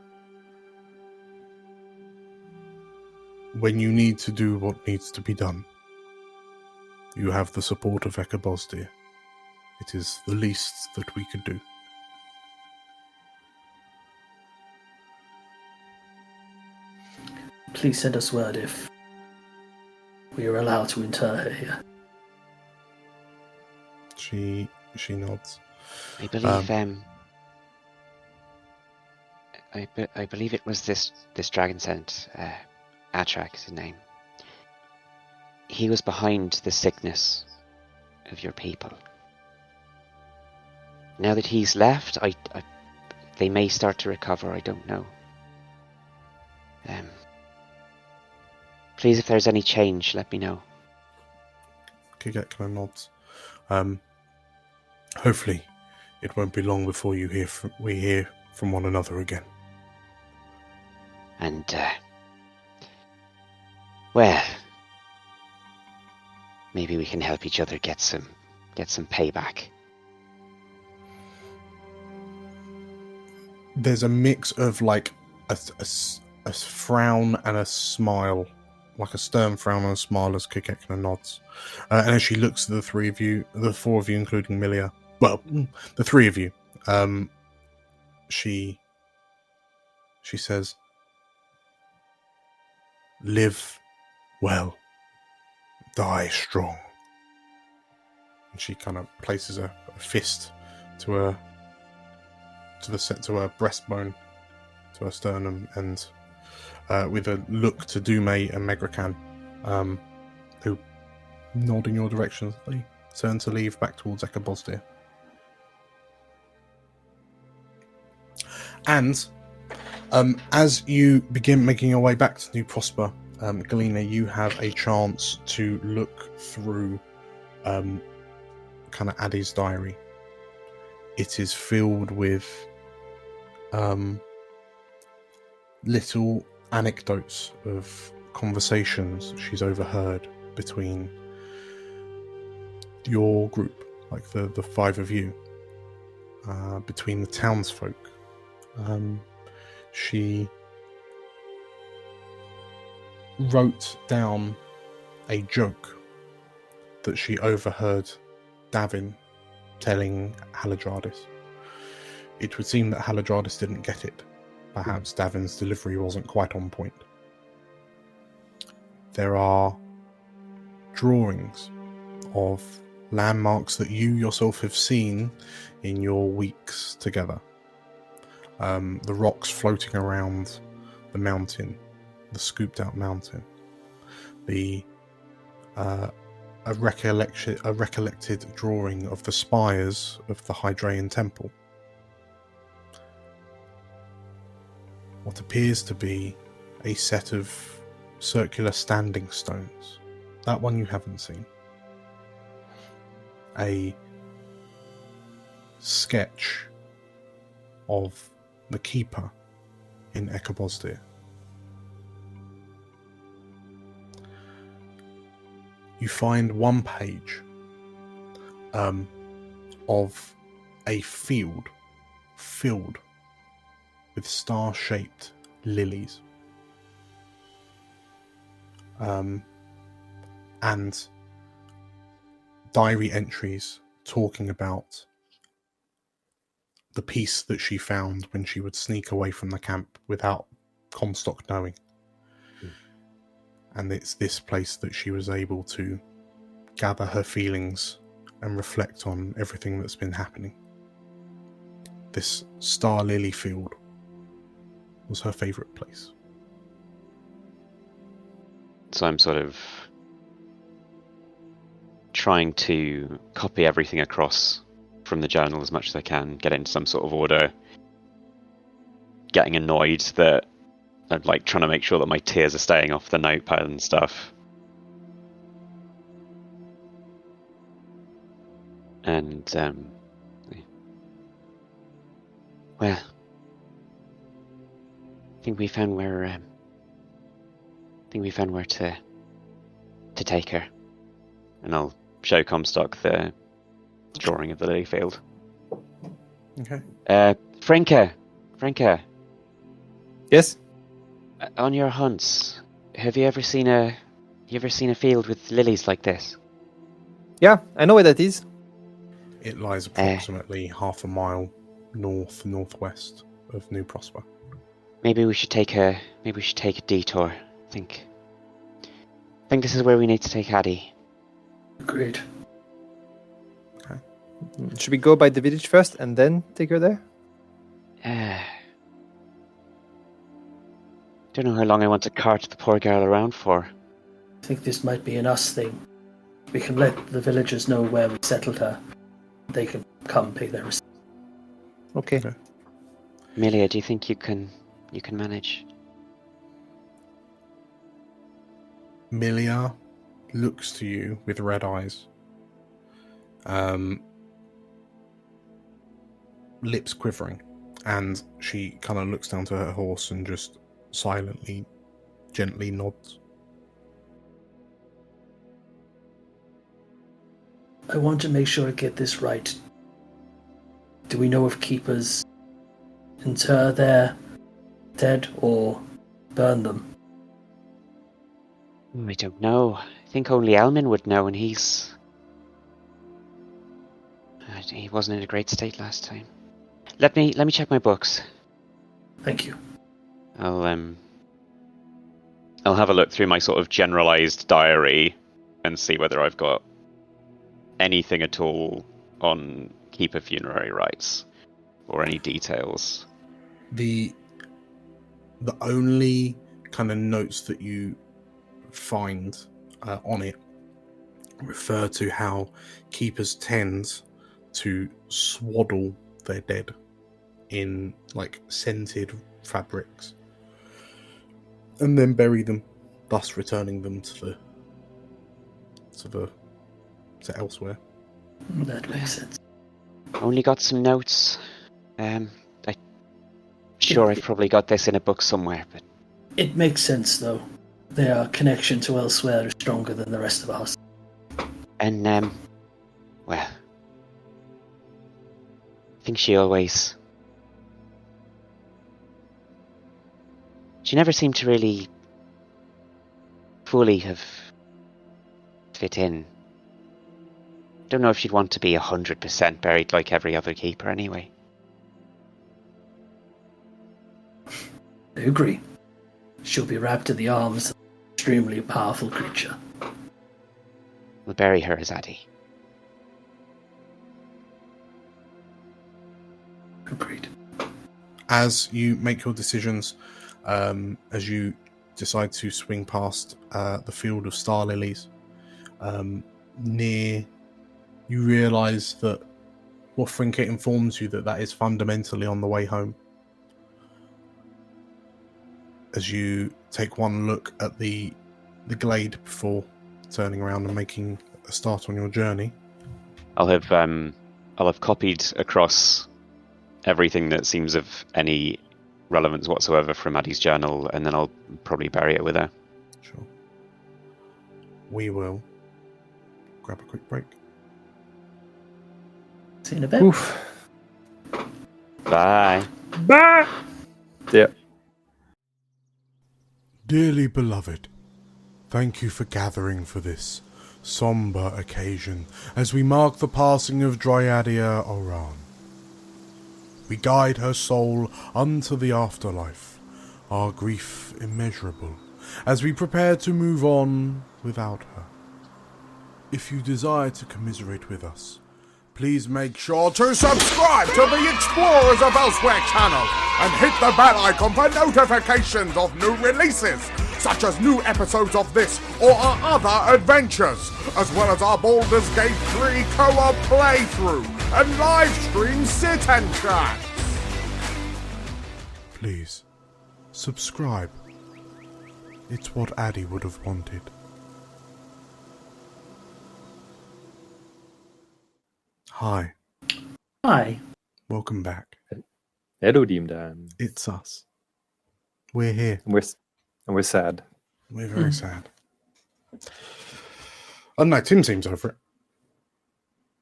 when you need to do what needs to be done, you have the support of Eka Bhozdhir. It is the least that we could do. Please send us word if we are allowed to inter her here. She nods. I believe I believe it was this dragon sent Atrak is his name. He was behind the sickness of your people. Now that he's left, they may start to recover. I don't know. Please, if there's any change, let me know. Kigak kind of nods. Hopefully, it won't be long before we hear from one another again. And well, maybe we can help each other get some payback. There's a mix of like a frown and a smile, like a stern frown and a smile as Kikekna nods. And as she looks at the four of you, including Milia, well, the three of you, she says, "Live well, die strong." And she kind of places a fist to her breastbone, to her sternum, and with a look to Dume and Megrakan, who nod in your direction as they turn to leave back towards Eka Bhozdhir. And as you begin making your way back to New Prosper, Galena, you have a chance to look through kind of Addy's diary. It is filled with little anecdotes of conversations she's overheard between your group, like the five of you, between the townsfolk. She wrote down a joke that she overheard Davin telling Haladradis. It would seem that Haladradis didn't get it. Perhaps Davin's delivery wasn't quite on point. There are drawings of landmarks that you yourself have seen in your weeks together. The rocks floating around the mountain, the scooped out mountain, a recollected drawing of the spires of the Hydraean temple. What appears to be a set of circular standing stones. That one you haven't seen. A sketch of the keeper in Eka Bhozdhir. You find one page of a field filled with star-shaped lilies. And diary entries talking about the piece that she found when she would sneak away from the camp without Comstock knowing. And it's this place that she was able to gather her feelings and reflect on everything that's been happening. This star lily field was her favourite place. So I'm sort of trying to copy everything across from the journal as much as I can, get it into some sort of order, getting annoyed that I'm like trying to make sure that my tears are staying off the notepad and stuff. And well, I think we found where to take her, and I'll show Comstock the drawing of the lily field. Okay. Franca, Yes? on your hunts, have you ever seen a field with lilies like this? Yeah, I know where that is. It lies approximately half a mile northwest of New Prosper. Maybe we should take a detour. I think this is where we need to take Addy. Great. Okay. Should we go by the village first and then take her there? Don't know how long I want to cart the poor girl around for. I think this might be an us thing. We can let the villagers know where we settled her. They can come pay their respects. Okay. Amelia, do you think you can manage? Milia looks to you with red eyes. Lips quivering, and she kind of looks down to her horse and just silently, gently nods. I want to make sure I get this right. Do we know if keepers inter their dead or burn them? I don't know. I think only Elmin would know, and he wasn't in a great state last time. Let me check my books. Thank you. I'll have a look through my sort of generalized diary and see whether I've got anything at all on keeper funerary rites or any details. The only kind of notes that you find on it refer to how keepers tend to swaddle their dead in like scented fabrics and then bury them, thus returning them to elsewhere. That makes sense. Only got some notes. I'm sure I've probably got this in a book somewhere, but It makes sense, though. Their connection to elsewhere is stronger than the rest of us. and well, I think she never seemed to really fully have fit in. Don't know if she'd want to be 100% buried like every other keeper anyway. I agree. She'll be wrapped in the arms of an extremely powerful creature. We'll bury her as Addie. Agreed. As you make your decisions, as you decide to swing past the field of star lilies, near, you realise that Wofrinket informs you that is fundamentally on the way home. As you take one look at the glade before turning around and making a start on your journey, I'll have copied across everything that seems of any relevance whatsoever from Addie's journal, and then I'll probably bury it with her. sure, we will grab a quick break. See you in a bit. Oof. Bye. Yeah. Dearly beloved, thank you for gathering for this somber occasion as we mark the passing of Dryadia Oran. We guide her soul unto the afterlife, our grief immeasurable, as we prepare to move on without her. If you desire to commiserate with us, please make sure to subscribe to the Explorers of Elsewhere channel and hit the bell icon for notifications of new releases, such as new episodes of this or our other adventures, as well as our Baldur's Gate 3 co-op playthrough and live stream sit and chat. Please, subscribe. It's what Addie would have wanted. Hi, Hi. welcome back. Hello, Dimdan. It's us. We're here. We're sad. We're very sad. I don't know, Tim seems over it.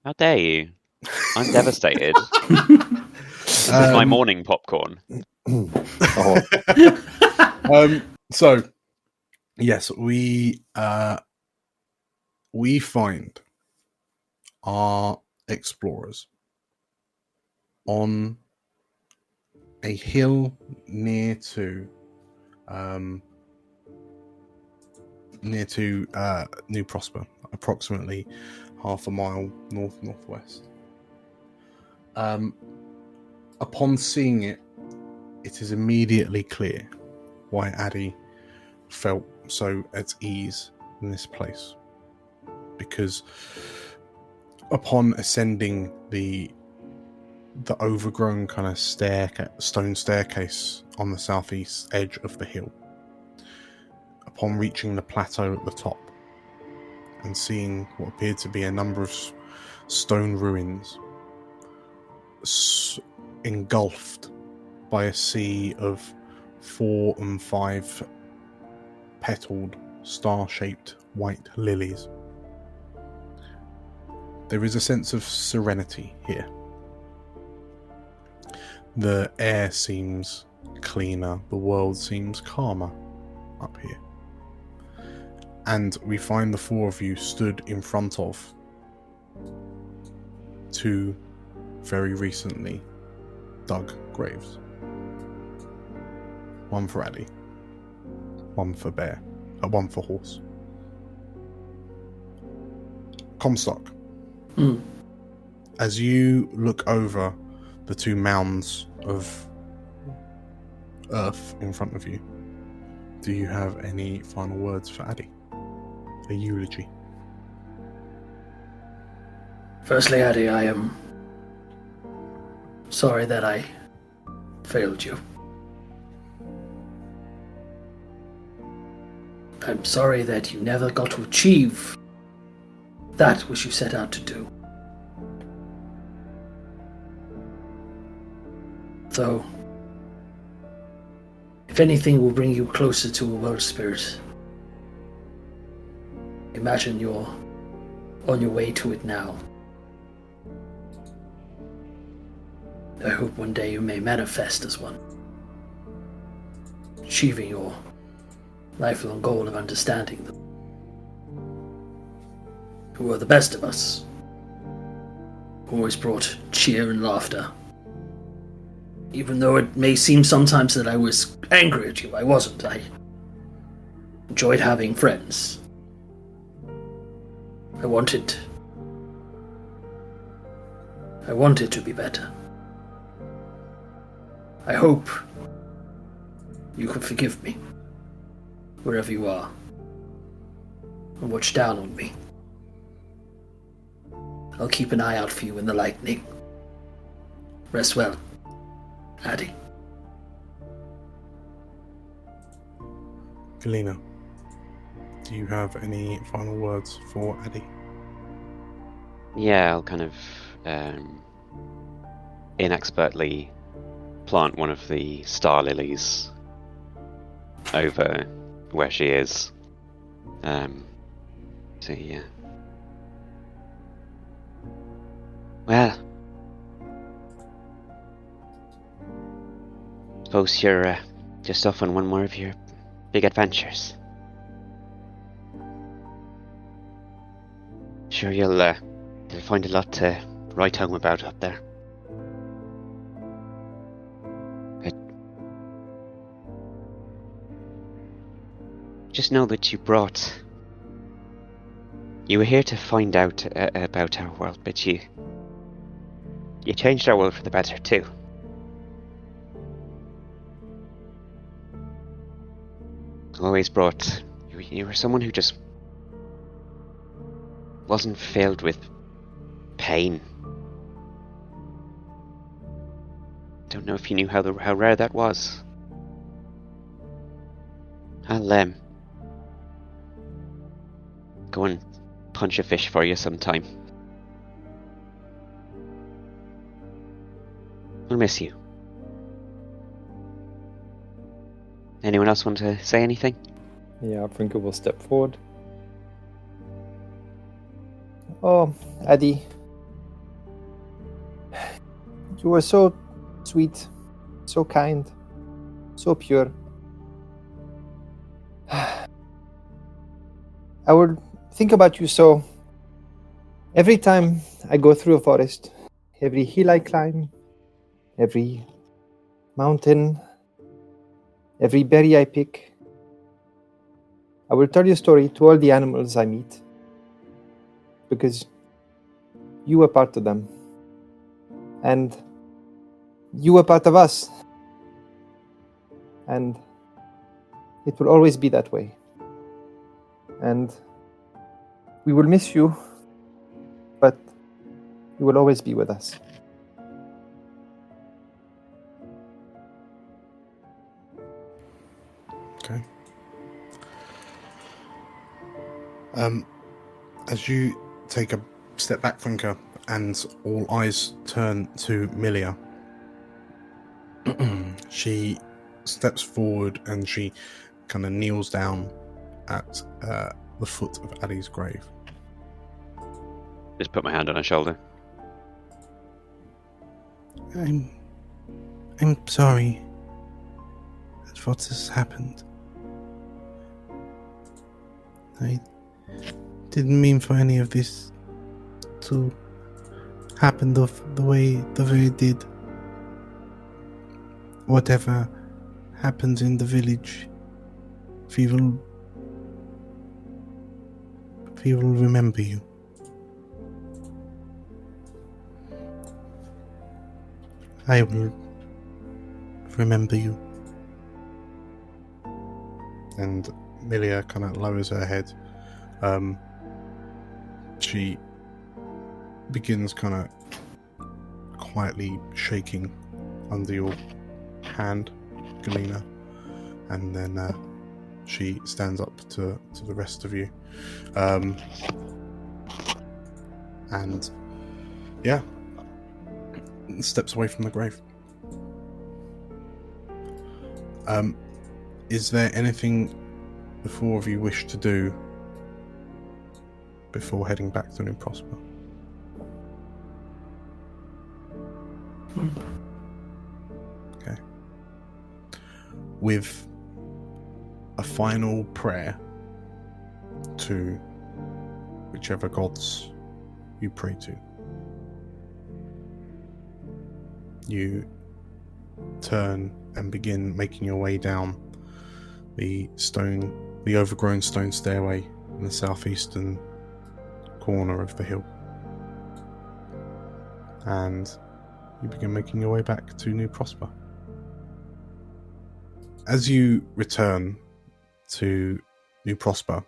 How dare you? I'm devastated. This is my morning popcorn. Oh, So, yes, we find our explorers on a hill near to New Prosper, approximately half a mile northwest. Upon seeing it, it is immediately clear why Addy felt so at ease in this place. Because upon ascending the overgrown kind of stone staircase on the southeast edge of the hill, upon reaching the plateau at the top and seeing what appeared to be a number of stone ruins engulfed by a sea of 4 and 5 petaled, star-shaped white lilies, there is a sense of serenity here. The air seems cleaner, the world seems calmer up here. And we find the 4 of you stood in front of 2 very recently dug graves. One for Addy, one for Bear, one for Horse. Comstock. As you look over the 2 mounds of earth in front of you, do you have any final words for Addy? A eulogy? Firstly, Addy, I am sorry that I failed you. I'm sorry that you never got to achieve that which you set out to do. Though, if anything will bring you closer to a world spirit, imagine you're on your way to it now. I hope one day you may manifest as one, achieving your lifelong goal of understanding them, who are the best of us, who always brought cheer and laughter. Even though it may seem sometimes that I was angry at you, I wasn't. I enjoyed having friends. I wanted to be better. I hope you can forgive me, wherever you are, and watch down on me. I'll keep an eye out for you in the lightning. Rest well, Addy. Galena, do you have any final words for Addy? Yeah, I'll kind of inexpertly plant one of the star lilies over where she is. So yeah. Well, suppose you're just off on one more of your big adventures. Sure, you'll find a lot to write home about up there. But just know that you were here to find out about our world, but you changed our world for the better too. Always brought. You were someone who just wasn't filled with pain. Don't know if you knew how rare that was. I'll go and punch a fish for you sometime. I'll miss you. Anyone else want to say anything? Yeah, Franco will step forward. Oh, Addy. You were so sweet, so kind, so pure. I would think about you so every time I go through a forest, every hill I climb, every mountain, every berry I pick. I will tell your story to all the animals I meet, because you were part of them. And you were part of us. And it will always be that way. And we will miss you, but you will always be with us. Okay. As you take a step back, Funker, and all eyes turn to Milia, she steps forward and she kind of kneels down at the foot of Addy's grave. Just put my hand on her shoulder. I'm sorry that what has happened. I didn't mean for any of this to happen the way it did. Whatever happens in the village, we will remember you. I will remember you. And Milia kind of lowers her head. She begins kind of quietly shaking under your hand, Galena, and then she stands up to the rest of you, and yeah, steps away from the grave. Is there anything the four of you wish to do before heading back to New Prosper? Okay. With a final prayer to whichever gods you pray to, you turn and begin making your way down the overgrown stone stairway in the southeastern corner of the hill, and you begin making your way back to New Prosper. As you return to New Prosper,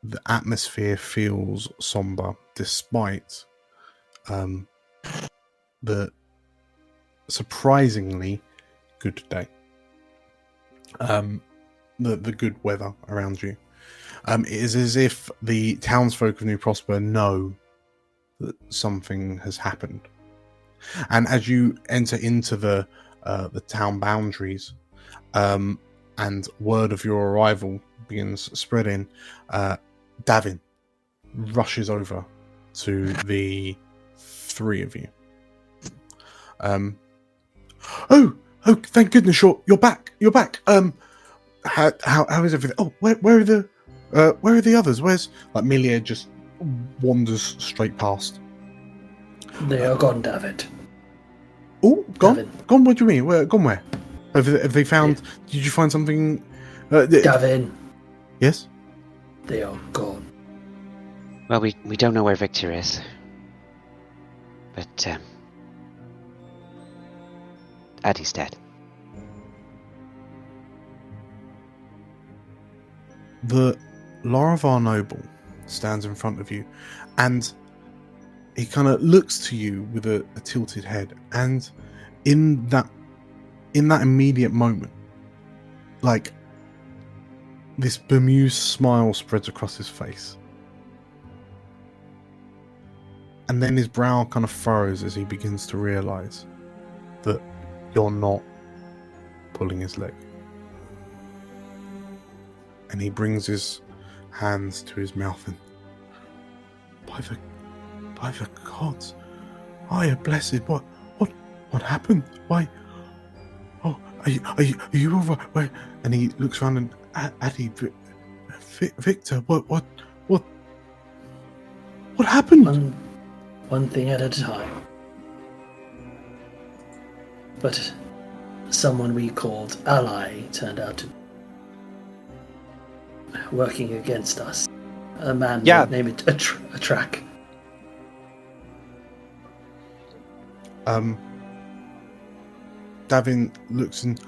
the atmosphere feels somber despite the surprisingly good day. The good weather around you. It is as if the townsfolk of New Prosper know that something has happened. And as you enter into the town boundaries, and word of your arrival begins spreading, Davin rushes over to the three of you. Oh, thank goodness you're back. You're back. How is everything? Oh, where are the others? Where's Milia just wanders straight past. They are gone, David. Oh, gone? Davin. Gone? What do you mean? Gone where? Have they found... Did you find something... Davin. Yes? They are gone. Well, we don't know where Victor is. But, Addy's dead. The Laravar noble stands in front of you, and he kind of looks to you with a tilted head, and in that immediate moment, like, this bemused smile spreads across his face, and then his brow kind of furrows as he begins to realize that you're not pulling his leg. And he brings his hands to his mouth and, by the gods, I am blessed. What happened? Why? Oh, are you all right? Where? And he looks around and, Addy, Victor, what happened? One thing at a time. But someone we called ally turned out to be working against us. A man named Atrak. Davin looks and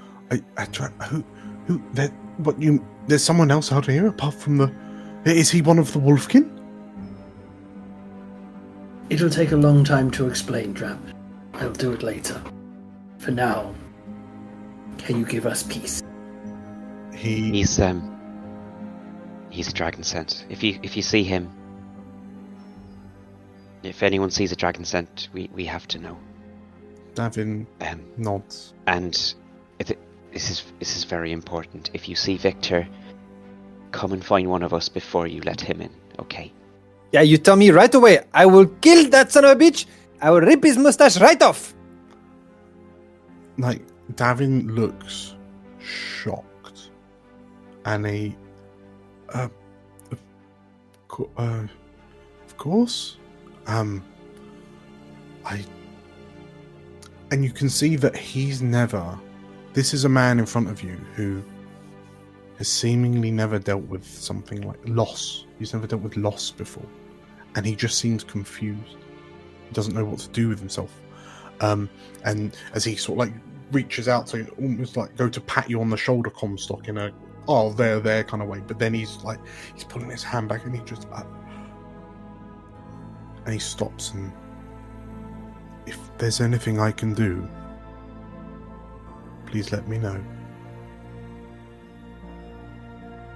there's someone else out here apart from the. Is he one of the Wolfkin? It'll take a long time to explain, Trap. I'll do it later. For now, can you give us peace? He's a dragon scent. If you see him, if anyone sees a dragon scent, we have to know. Davin nods. And this is very important. If you see Victor, come and find one of us before you let him in, okay? Yeah, you tell me right away. I will kill that son of a bitch. I will rip his mustache right off. Like, Davin looks shocked. And of course. And you can see that he's never. This is a man in front of you who has seemingly never dealt with something like loss. He's never dealt with loss before. And he just seems confused. He doesn't know what to do with himself. And as he sort of like reaches out to almost like go to pat you on the shoulder, Comstock, in a there kind of way. But then he's pulling his hand back and he just and he stops, and if there's anything I can do, please let me know.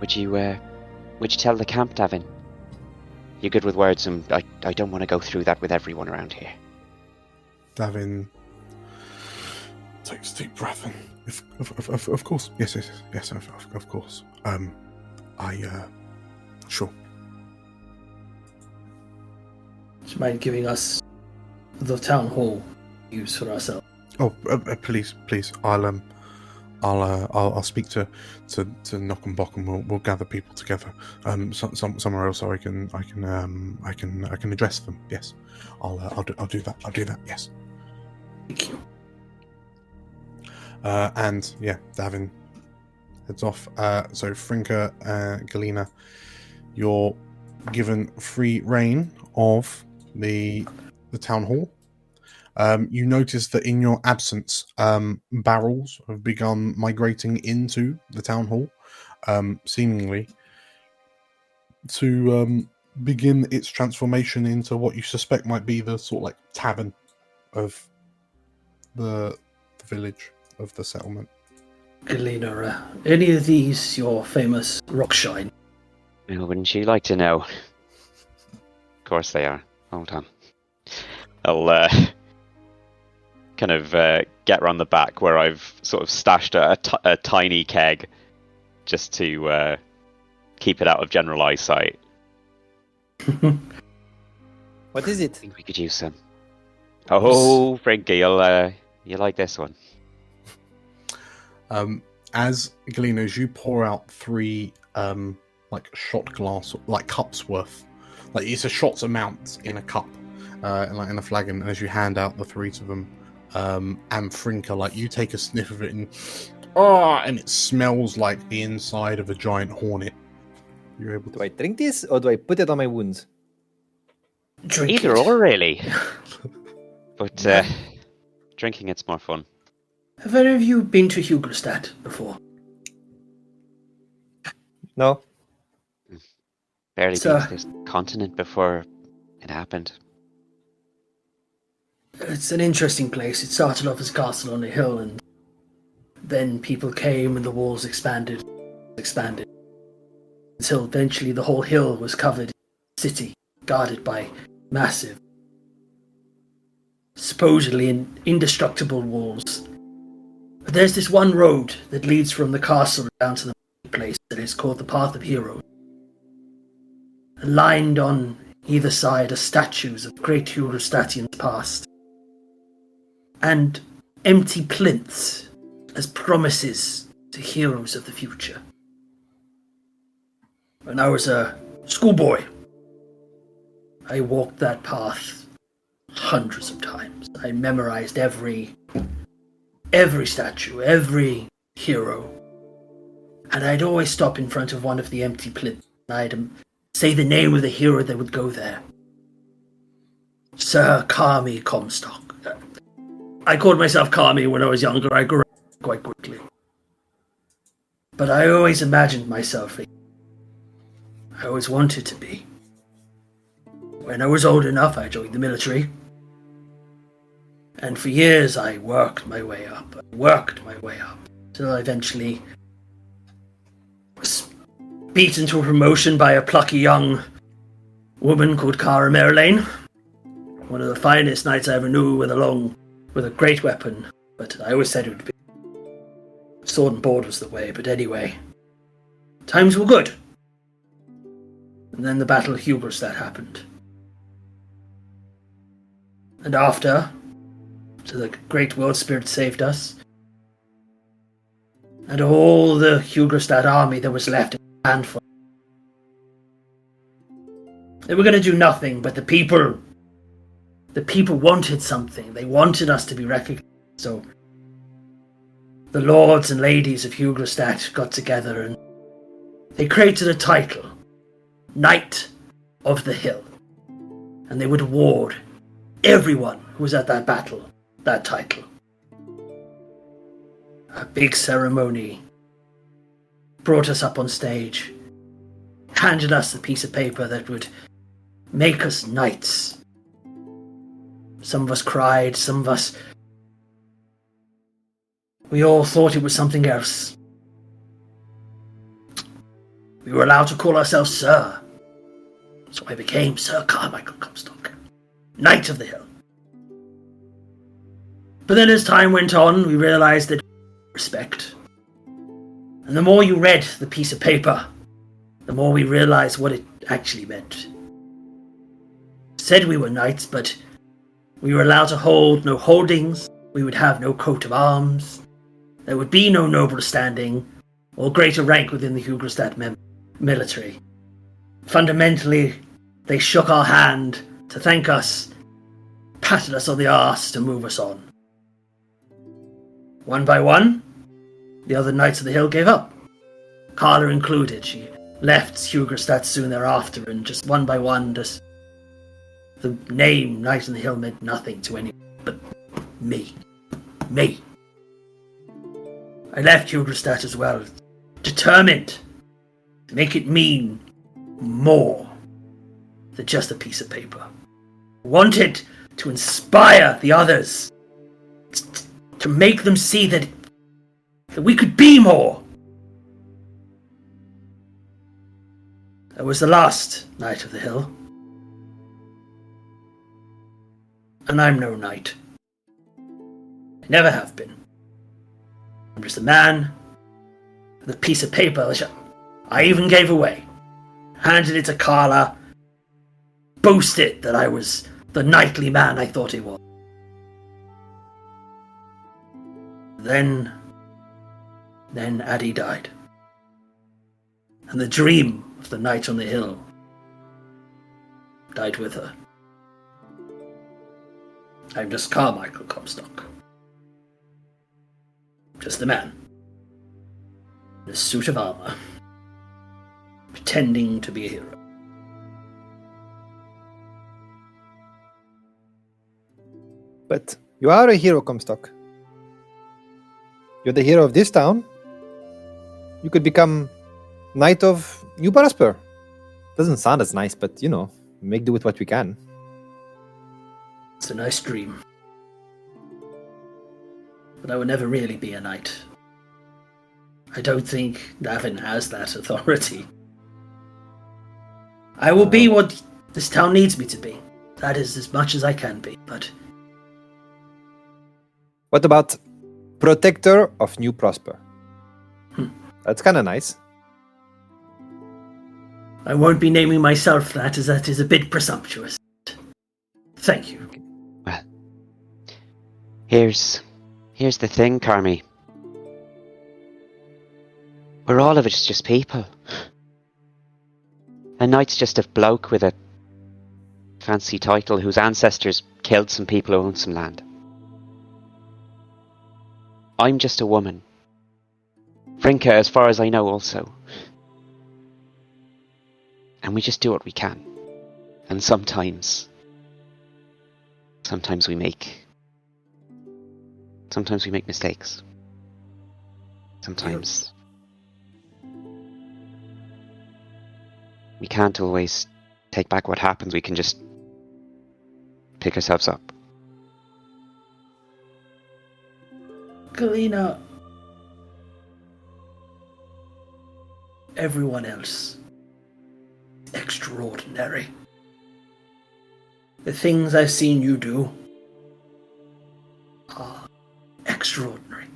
Would you tell the camp, Davin? You're good with words, and I don't want to go through that with everyone around here. Davin takes a deep breath and, of course, yes, of course. Sure. Do you mind giving us the town hall use for ourselves? Oh, please, I'll speak to Knockenbock and we'll gather people together. Somewhere else, so I can address them. Yes, I'll do that. Yes. Thank you. And yeah, Davin heads off. So Frinka, Galena, you're given free reign of the town hall. You notice that in your absence, barrels have begun migrating into the town hall, seemingly to begin its transformation into what you suspect might be the sort of like tavern of the village, of the settlement. Galena, any of these your famous rock shine? Well, wouldn't you like to know? Of course they are. Hold on. I'll kind of get around the back where I've sort of stashed a tiny keg just to keep it out of general eyesight. What is it? I think we could use some. Oh, Frankie, you'll like this one. As Galena, as you pour out 3 like shot glass, like cups worth, like it's a shot's amount in a cup, like in a flagon, and as you hand out the 3 to them, and Frinka, like you take a sniff of it and it smells like the inside of a giant hornet. You're able to. Do I drink this or do I put it on my wounds? Drink Either it. or, really. But drinking it's more fun. Have any of you been to Hugelstadt before? No. Barely So- been to this continent before it happened. It's an interesting place. It started off as a castle on a hill, and then people came and the walls expanded, until eventually the whole hill was covered in a city, guarded by massive, supposedly indestructible walls. But there's this one road that leads from the castle down to the place that is called the Path of Heroes. Lined on either side are statues of great Eurostatians past, and empty plinths as promises to heroes of the future. When I was a schoolboy, I walked that path hundreds of times. I memorized every statue, every hero. And I'd always stop in front of one of the empty plinths, and I'd say the name of the hero that would go there. Sir Kami Comstock. I called myself Kami when I was younger. I grew up quite quickly. But I always imagined myself. I always wanted to be. When I was old enough, I joined the military. And for years, I worked my way up. Till I eventually was beaten to a promotion by a plucky young woman called Cara Merlane. One of the finest knights I ever knew with a great weapon. But I always said it would be sword and board was the way. But anyway, times were good. And then the Battle of Hugelstadt happened. And after, the great world spirit saved us. And all the Hugelstadt army that was left in a handful. They were going to do nothing, but the people wanted something. They wanted us to be recognized. So the lords and ladies of Hugelstadt got together and they created a title, Knight of the Hill. And they would award everyone who was at that battle that title. A big ceremony. Brought us up on stage. Handed us the piece of paper that would make us knights. Some of us cried, some of us... We all thought it was something else. We were allowed to call ourselves Sir. So I became Sir Carmichael Comstock, Knight of the Hill. But then as time went on, we realized that respect. And the more you read the piece of paper, the more we realized what it actually meant. It said we were knights, but we were allowed to hold no holdings, we would have no coat of arms, there would be no noble standing or greater rank within the Hugelstadt military. Fundamentally, they shook our hand to thank us, patted us on the arse to move us on. One by one, the other Knights of the Hill gave up. Carla included. She left Hugelstadt soon thereafter, and just one by one, just the name Knight of the Hill meant nothing to anyone but me. Me. I left Hugelstadt as well, determined to make it mean more than just a piece of paper. Wanted to inspire the others, to make them see that we could be more. I was the last Knight of the Hill. And I'm no knight. I never have been. I'm just a man with a piece of paper which I even gave away. Handed it to Carla. Boasted that I was the knightly man I thought he was. Then Addie died. And the dream of the Knight on the Hill died with her. I'm just Carmichael Comstock. Just a man in a suit of armor, pretending to be a hero. But you are a hero, Comstock. You're the hero of this town. You could become Knight of New Prosper. Doesn't sound as nice, but make do with what we can. It's a nice dream. But I would never really be a knight. I don't think Navin has that authority. I will be what this town needs me to be. That is as much as I can be, but... What about Protector of New Prosper? That's kind of nice. I won't be naming myself that, as that is a bit presumptuous. Thank you. Well, here's the thing, Carmi. We're all of us just people. A knight's just a bloke with a fancy title whose ancestors killed some people who owned some land. I'm just a woman. Frinka, as far as I know, also. And we just do what we can. And sometimes we make Sometimes we make mistakes. Sometimes we can't always take back what happens. We can just pick ourselves up. Galena, everyone else is extraordinary. The things I've seen you do are extraordinary.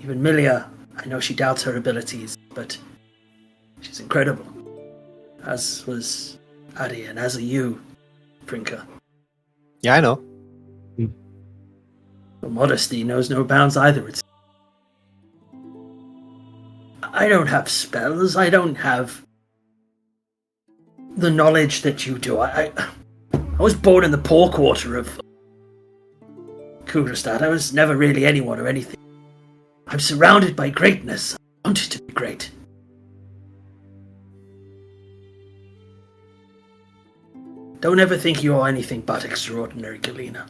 Even Milia, I know she doubts her abilities, but she's incredible. As was Adi, and as are you, Frinka. Yeah, I know. But modesty knows no bounds either. I don't have spells. I don't have the knowledge that you do. I was born in the poor quarter of Kuderstad. I was never really anyone or anything. I'm surrounded by greatness. I wanted to be great. Don't ever think you are anything but extraordinary, Galena.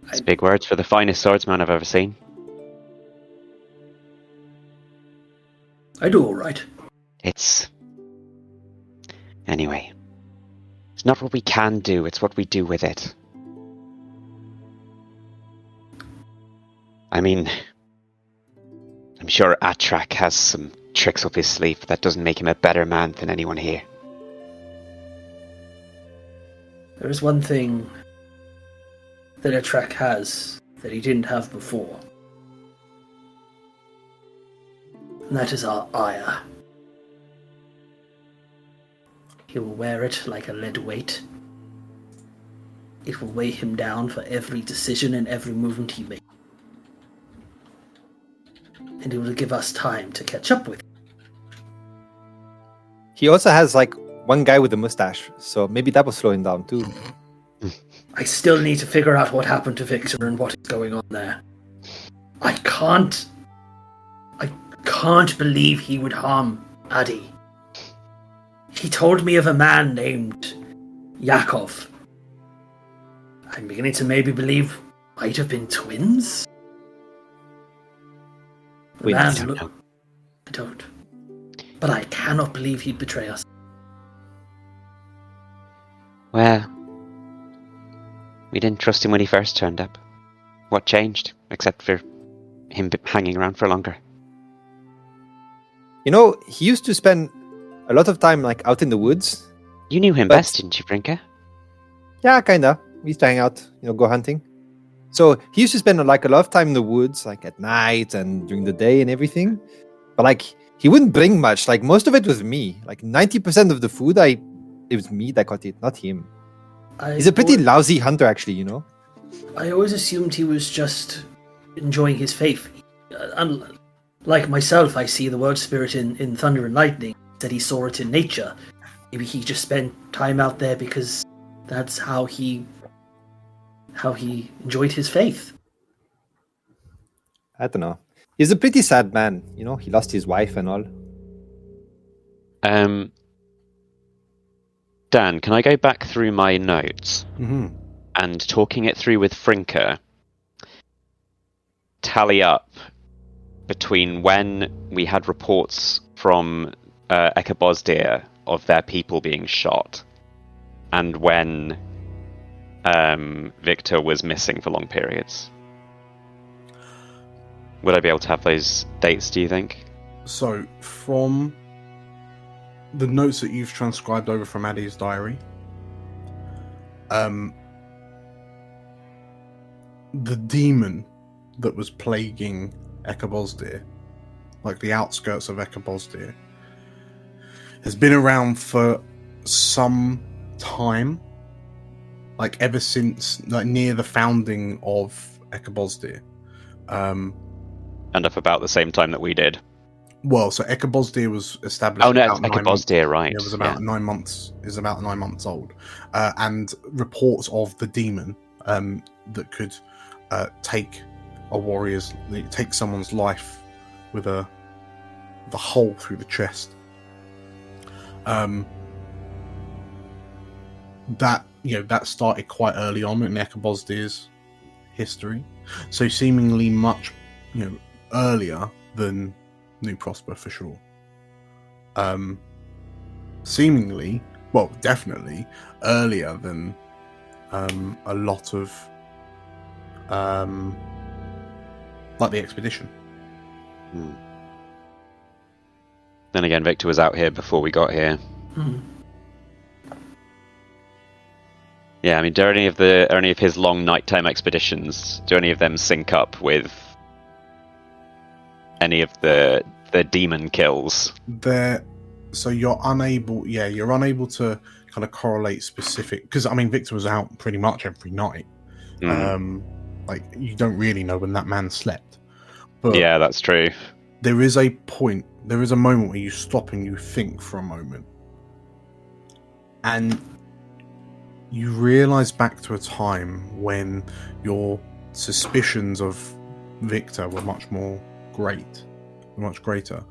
It's big words for the finest swordsman I've ever seen. I do all right. Anyway. It's not what we can do, it's what we do with it. I mean, I'm sure Atrak has some tricks up his sleeve, but that doesn't make him a better man than anyone here. There is one thing that Atrak has that he didn't have before. And that is our ire. He will wear it like a lead weight. It will weigh him down for every decision and every movement he makes. And it will give us time to catch up with him. He also has like one guy with a mustache, so maybe that will slow him down too. I still need to figure out what happened to Victor and what is going on there. I can't believe he would harm Adi. He told me of a man named Yakov. I'm beginning to maybe believe might have been twins. Wait, I don't know. I don't. But I cannot believe he'd betray us. Well, we didn't trust him when he first turned up. What changed, except for him hanging around for longer? You know, he used to spend a lot of time like out in the woods. You knew him But- best, didn't you, Brinka? Yeah, kinda. We used to hang out, go hunting. So he used to spend like a lot of time in the woods, like at night and during the day and everything. But like he wouldn't bring much. Like most of it was me. Like 90% of the food, it was me that got it, not him. He's a pretty lousy hunter, actually. I always assumed he was just enjoying his faith. Like myself, I see the word spirit in thunder and lightning. That he saw it in nature. Maybe he just spent time out there because that's how he enjoyed his faith. I don't know. He's a pretty sad man. He lost his wife and all. Dan, can I go back through my notes and talking it through with Frinka, tally up between when we had reports from Eka Bhozdhir of their people being shot and when Victor was missing for long periods? Would I be able to have those dates, do you think? So, from the notes that you've transcribed over from Addy's diary, the demon that was plaguing Eka Bhozdhir, like the outskirts of Eka Bhozdhir, has been around for some time, like ever since, like near the founding of Eka Bhozdhir. And up about the same time that we did. Well, so Eka Bhozdhir was established. Oh no, about it's Eka 9 months. Bhozdhir, right? It was about 9 months. Is about 9 months old, and reports of the demon that could take take someone's life with the hole through the chest. that that started quite early on in Eka Bhozdhir's history, so seemingly much earlier than New Prosper for sure. Seemingly, well, definitely earlier than a lot of like the expedition. Then again, Victor was out here before we got here. Yeah, I mean, do any of his long nighttime expeditions, do any of them sync up with any of the demon kills? So you're unable to kind of correlate specific, because I mean Victor was out pretty much every night. Like you don't really know when that man slept. But yeah, that's true. There is a moment where you stop and you think for a moment, and you realize back to a time when your suspicions of Victor were much greater.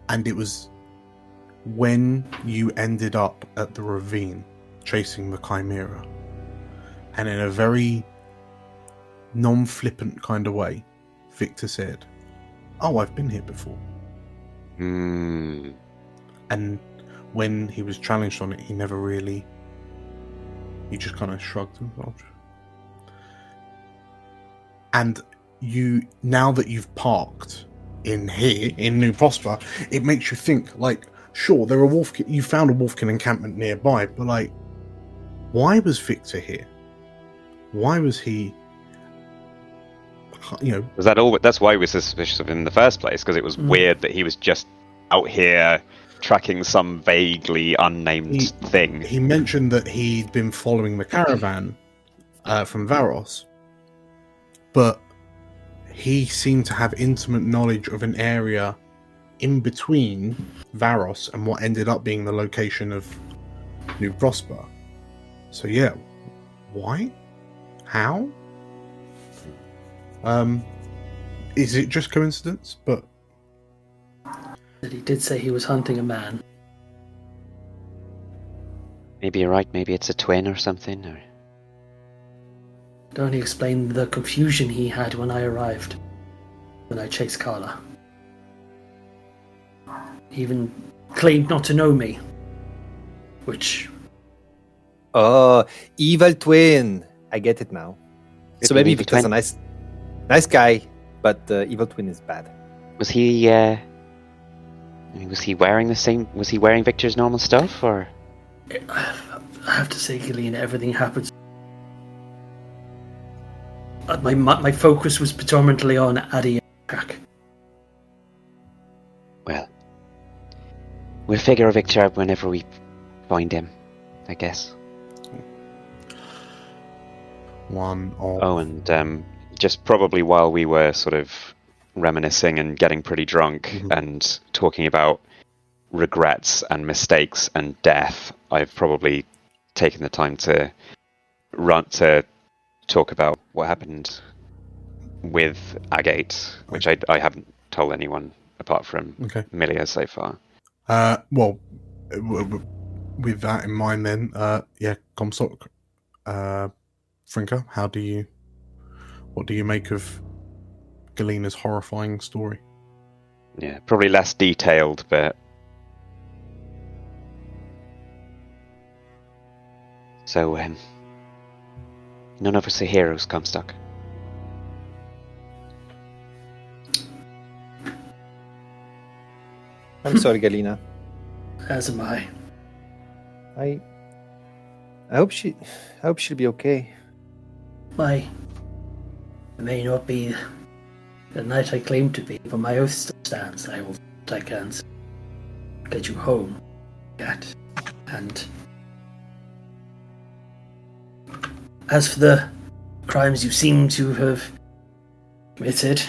And it was when you ended up at the ravine chasing the Chimera, and in a very non-flippant kind of way, Victor said, "Oh, I've been here before." And when he was challenged on it, he just kind of shrugged and off. And now that you've parked in here in New Prosper, it makes you think, like, sure, there are you found a Wolfkin encampment nearby, but like, why was Victor here? Why was he was that all? That's why we were suspicious of him in the first place, because it was weird that he was just out here tracking some vaguely unnamed thing. He mentioned that he'd been following the caravan from Varos, but he seemed to have intimate knowledge of an area in between Varos and what ended up being the location of New Prosper. So yeah, why? How? Is it just coincidence? But he did say he was hunting a man. Maybe you're right. Maybe it's a twin or something. Or... It only explained the confusion he had when I arrived, when I chased Carla. He even claimed not to know me, which... Oh, evil twin. I get it now. So maybe Victor's a nice guy, but evil twin is bad. Was he? I mean, was he wearing the same? Was he wearing Victor's normal stuff, or? I have to say, Gillian, everything happened. My focus was predominantly on Addy and Jack. Well, we'll figure Victor out whenever we find him, I guess. And just probably while we were sort of reminiscing and getting pretty drunk and talking about regrets and mistakes and death, I've probably taken the time to talk about what happened with Agate, which I haven't told anyone apart from Milia so far. Well, with that in mind, then, Comstock, Frinker, what do you make of Galena's horrifying story? Yeah, probably less detailed, but so none of us are heroes, Comstock. I'm sorry, Galena. As am I. I hope she'll be okay. It may not be the knight I claim to be, but my oath still stands. I will do what I can to get you home, Cat. And as for the crimes you seem to have committed,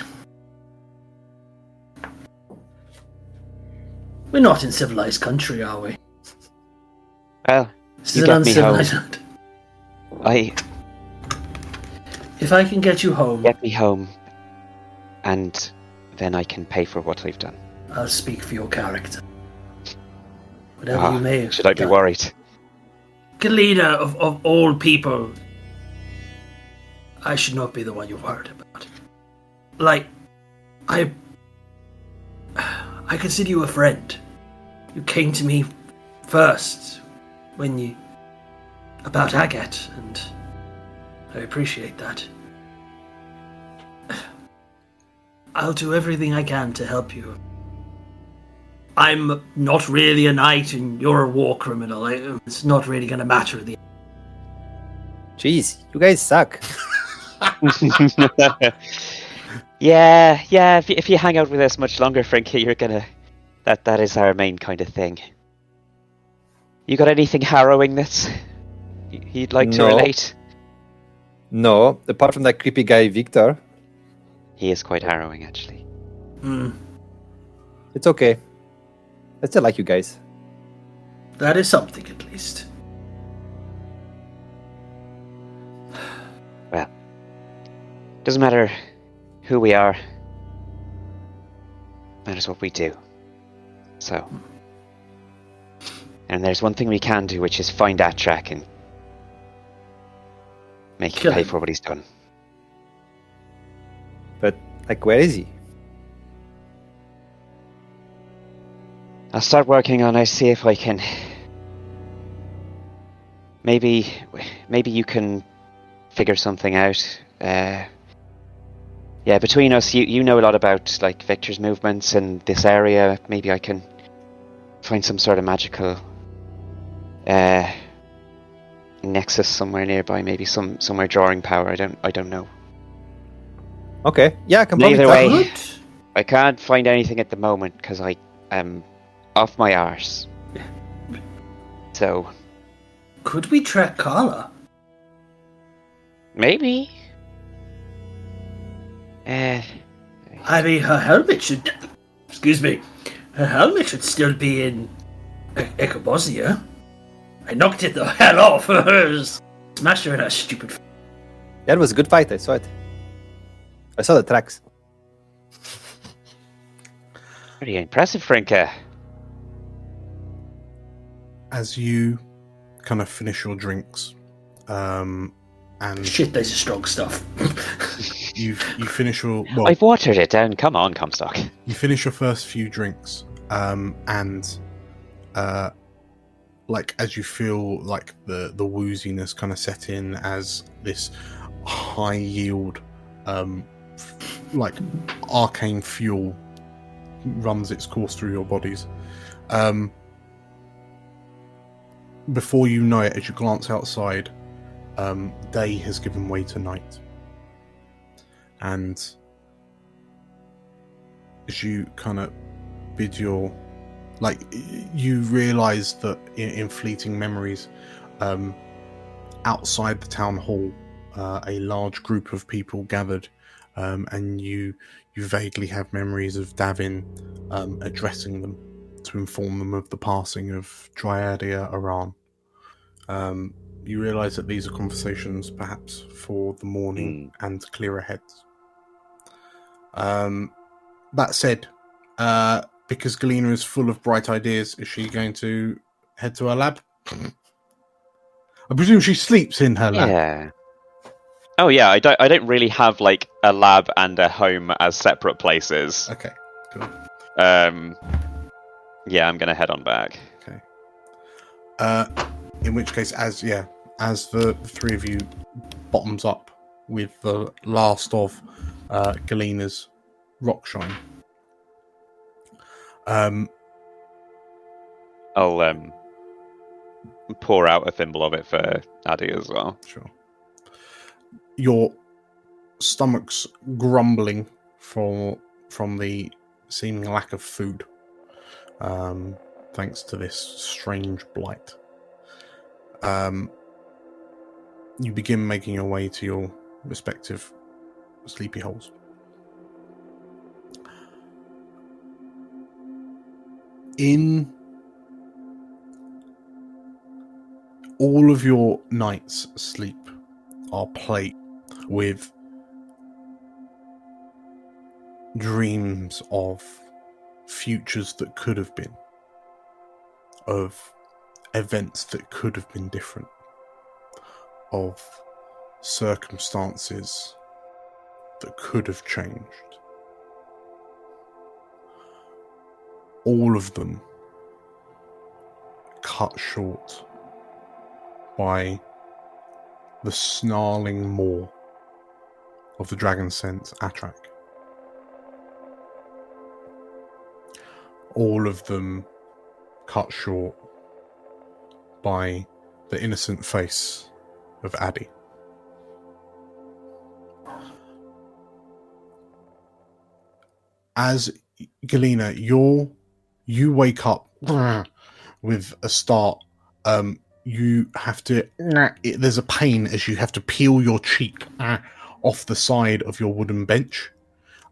we're not in civilized country, are we? Well, this is an uncivilized land. If I can get you home... Get me home, and then I can pay for what I've done. I'll speak for your character. Whatever you may have should I be worried? Galena, of all people, I should not be the one you're worried about. Like, I consider you a friend. You came to me first about Agat, and I appreciate that. I'll do everything I can to help you. I'm not really a knight and you're a war criminal. It's not really going to matter at the end. Jeez, you guys suck. yeah. If you hang out with us much longer, Frankie, you're gonna. That is our main kind of thing. You got anything harrowing you'd like to No. relate? No, apart from that creepy guy, Victor. He is quite harrowing, actually. It's okay. I still like you guys. That is something, at least. Well, doesn't matter who we are. Matters what we do. So, and there's one thing we can do, which is find Atrak and make him Kill pay him. for what he's done. But, like, where is he? I'll start working on it, see if I can. Maybe you can figure something out. Yeah, between us, you know a lot about like Victor's movements in this area. Maybe I can find some sort of magical nexus somewhere nearby. Maybe somewhere drawing power. I don't know. Okay, yeah, I can probably Either tackle way, it. I can't find anything at the moment because I am off my arse. So Could we track Carla? maybe. I mean, her helmet should... Excuse me. Her helmet should still be in Eka Bhozdhir. I knocked it the hell off. Smashed her in her stupid... Yeah, it was a good fight, I saw it. I saw the tracks. Pretty impressive, Franca. As you kind of finish your drinks, and Shit, those are strong stuff. you finish your I've watered it down. Come on, Comstock. you finish your first few drinks, and like as you feel like the wooziness kind of set in as this high yield like arcane fuel runs its course through your bodies, before you know it, as you glance outside, day has given way to night, and as you kind of bid your, like, you realize that in fleeting memories, outside the town hall, a large group of people gathered, and you vaguely have memories of Davin addressing them to inform them of the passing of Dryadia Aran. You realize that these are conversations perhaps for the morning and clearer heads. That said, because Galena is full of bright ideas, is she going to head to her lab? I presume she sleeps in her lab. Yeah. Oh yeah, I don't really have like a lab and a home as separate places. Okay, cool. Yeah, I'm gonna head on back. Okay. In which case, as the three of you bottoms up with the last of Galena's rock shine, I'll pour out a thimble of it for Addy as well. sure. Your stomach's grumbling from the seeming lack of food, thanks to this strange blight. You begin making your way to your respective sleepy holes. In all of your night's sleep are plagued with dreams of futures that could have been, of events that could have been different, of circumstances that could have changed. All of them cut short by the snarling maw of the dragon scent Atrak. All of them cut short by the innocent face of Addy. As Galena, you wake up with a start. You have to. There's a pain as you have to peel your cheek off the side of your wooden bench,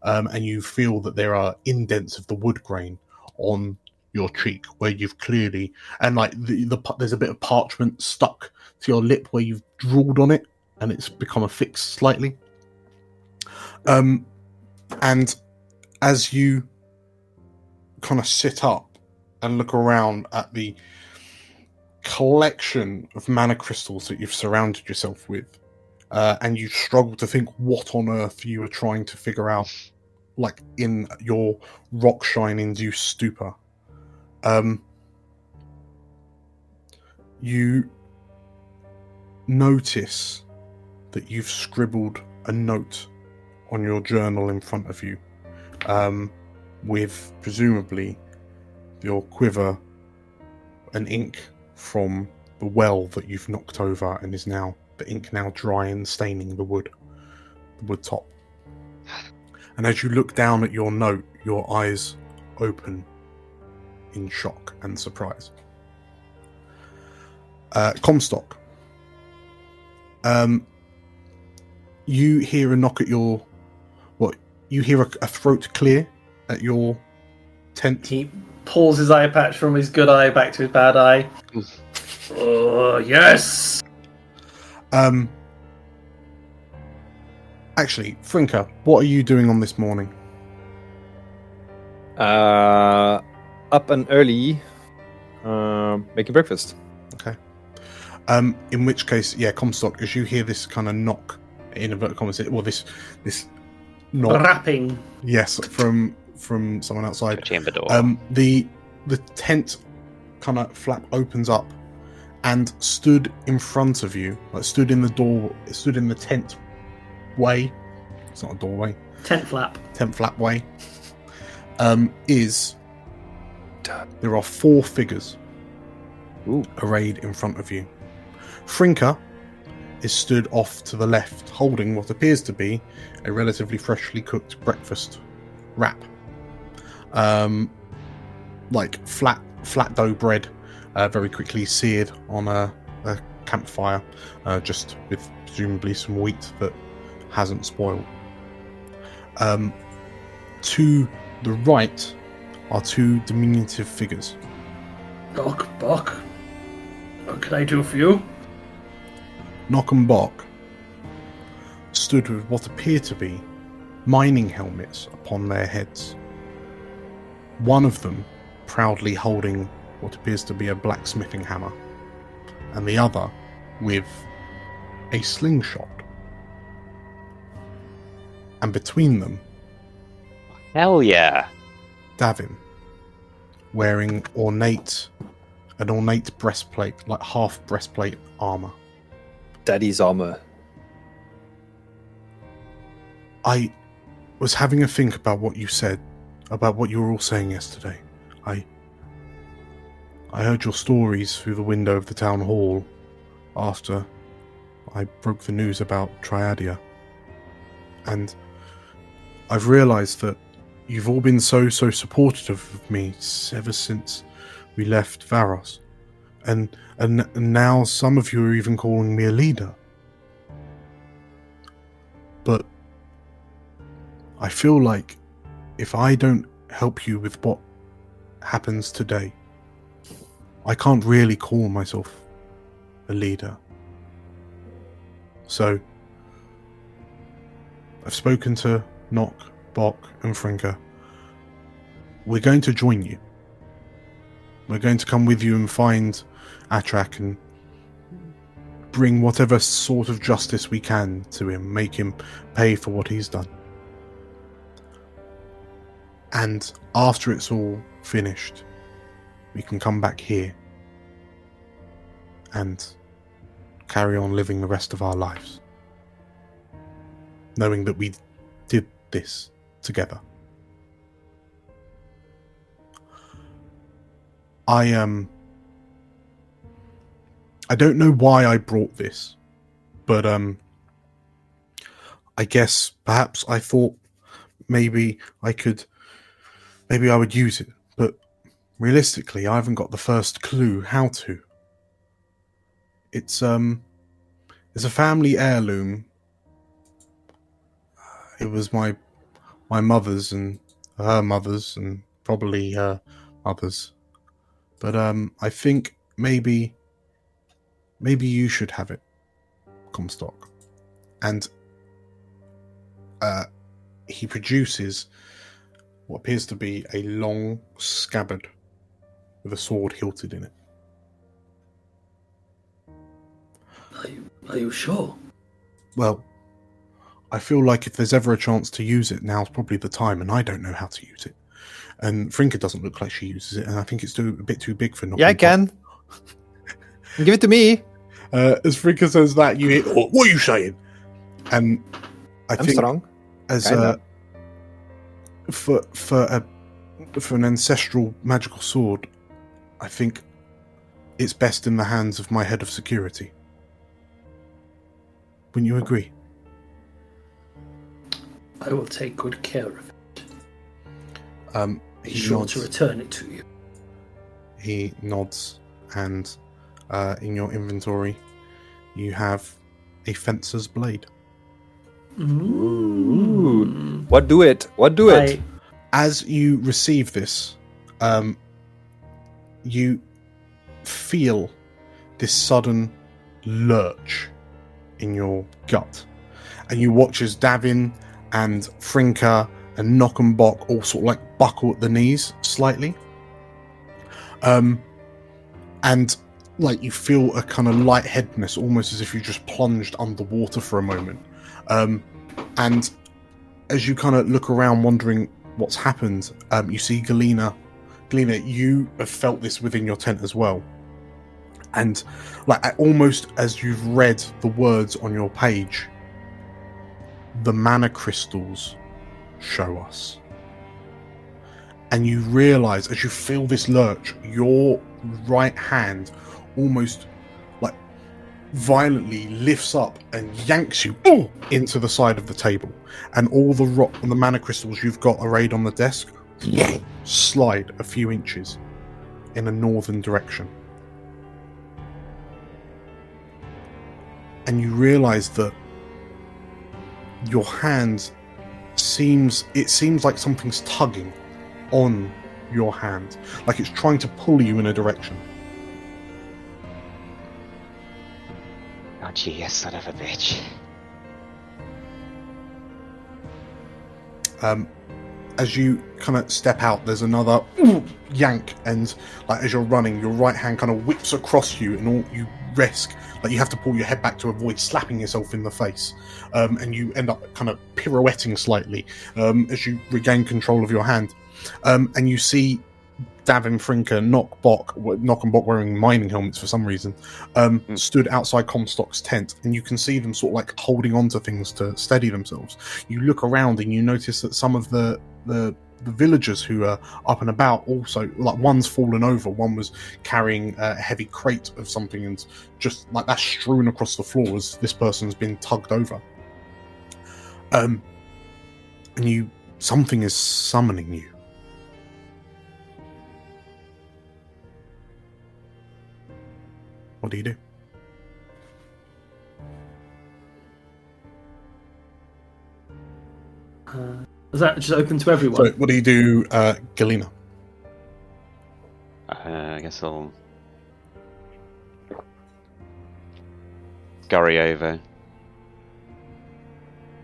and you feel that there are indents of the wood grain on your cheek where you've clearly, and like there's a bit of parchment stuck to your lip where you've drooled on it, and it's become affixed slightly. And as you kind of sit up and look around at the collection of mana crystals that you've surrounded yourself with, and you struggle to think what on earth you were trying to figure out, like in your rock shine induced stupor, you notice that you've scribbled a note on your journal in front of you, with presumably your quiver and ink from the well that you've knocked over, and is now the ink now dry and staining the wood top. And as you look down at your note, your eyes open in shock and surprise. Comstock. You hear a knock at your... You hear a throat clear at your tent. He pulls his eye patch from his good eye back to his bad eye. Oh, yes! Actually, Frinka, what are you doing on this morning? Up and early, making breakfast. Okay. In which case, yeah, Comstock, as you hear this kind of knock, in inverted commas, this knock, Rapping. yes, from someone outside. Chamber door. The tent kind of flap opens up, and stood in front of you, like stood in the tent way. It's not a doorway. Tent flap way. There are 4 figures arrayed in front of you. Frinka is stood off to the left, holding what appears to be a relatively freshly cooked breakfast wrap. Like flat dough bread, very quickly seared on a campfire, just with presumably some wheat that hasn't spoiled. To the right are 2 diminutive figures. Knock, Bok. What can I do for you? Nock and Bok stood with what appear to be mining helmets upon their heads. One of them proudly holding what appears to be a blacksmithing hammer, and the other with a slingshot. And between them, Hell yeah. Davin, wearing an ornate breastplate, like half breastplate armor. Daddy's armor. I was having a think about what you said, about what you were all saying yesterday. I heard your stories through the window of the town hall after I broke the news about Triadia. And I've realised that you've all been so supportive of me ever since we left Varos. And now some of you are even calling me a leader. But I feel like if I don't help you with what happens today, I can't really call myself a leader. So I've spoken to Nock, Bok, and Frinka. We're going to join you. We're going to come with you and find Atrak and bring whatever sort of justice we can to him, make him pay for what he's done. And after it's all finished, we can come back here and carry on living the rest of our lives, knowing that we did this together. I don't know why I brought this, but I guess perhaps I thought maybe I would use it, but realistically I haven't got the first clue how to. It's a family heirloom. It was my mother's and her mother's and probably her mother's. But I think maybe you should have it, Comstock. And he produces what appears to be a long scabbard with a sword hilted in it. Are you sure? Well, I feel like if there's ever a chance to use it, now's probably the time, and I don't know how to use it. And Frinka doesn't look like she uses it, and I think it's a bit too big for. Yeah, I can. Give it to me. As Frinka says that, you hear, "What are you saying?" And I'm strong. As for an ancestral magical sword, I think it's best in the hands of my head of security. Wouldn't you agree? I will take good care of it. Be He sure nods. to return it to you. He nods, and in your inventory, you have a fencer's blade. Ooh. What do it? As you receive this, you feel this sudden lurch in your gut, and you watch as Davin and Frinka and Knockenbach all sort of like buckle at the knees slightly, and like you feel a kind of lightheadedness, almost as if you just plunged underwater for a moment. And as you kind of look around wondering what's happened, you see Galena, you have felt this within your tent as well. And like almost as you've read the words on your page, the mana crystals show us. And you realize as you feel this lurch, your right hand almost like violently lifts up and yanks you into the side of the table, and all the rock and the mana crystals you've got arrayed on the desk slide a few inches in a northern direction. And you realize that your hand seems like something's tugging on your hand, like it's trying to pull you in a direction. Oh, gee, you son of a bitch. As you kind of step out, there's another yank, and like as you're running, your right hand kind of whips across you, and all you risk, like you have to pull your head back to avoid slapping yourself in the face, and you end up kind of pirouetting slightly as you regain control of your hand, and you see Davin, Frinka, Knockenbach wearing mining helmets for some reason, stood outside Comstock's tent, and you can see them sort of like holding on to things to steady themselves. You look around and you notice that some of the villagers who are up and about also, like one's fallen over, one was carrying a heavy crate of something, and just like that's strewn across the floor as this person's been tugged over. And something is summoning you. What do you do? Is that just open to everyone? So, what do you do, Galena? I guess I'll scurry over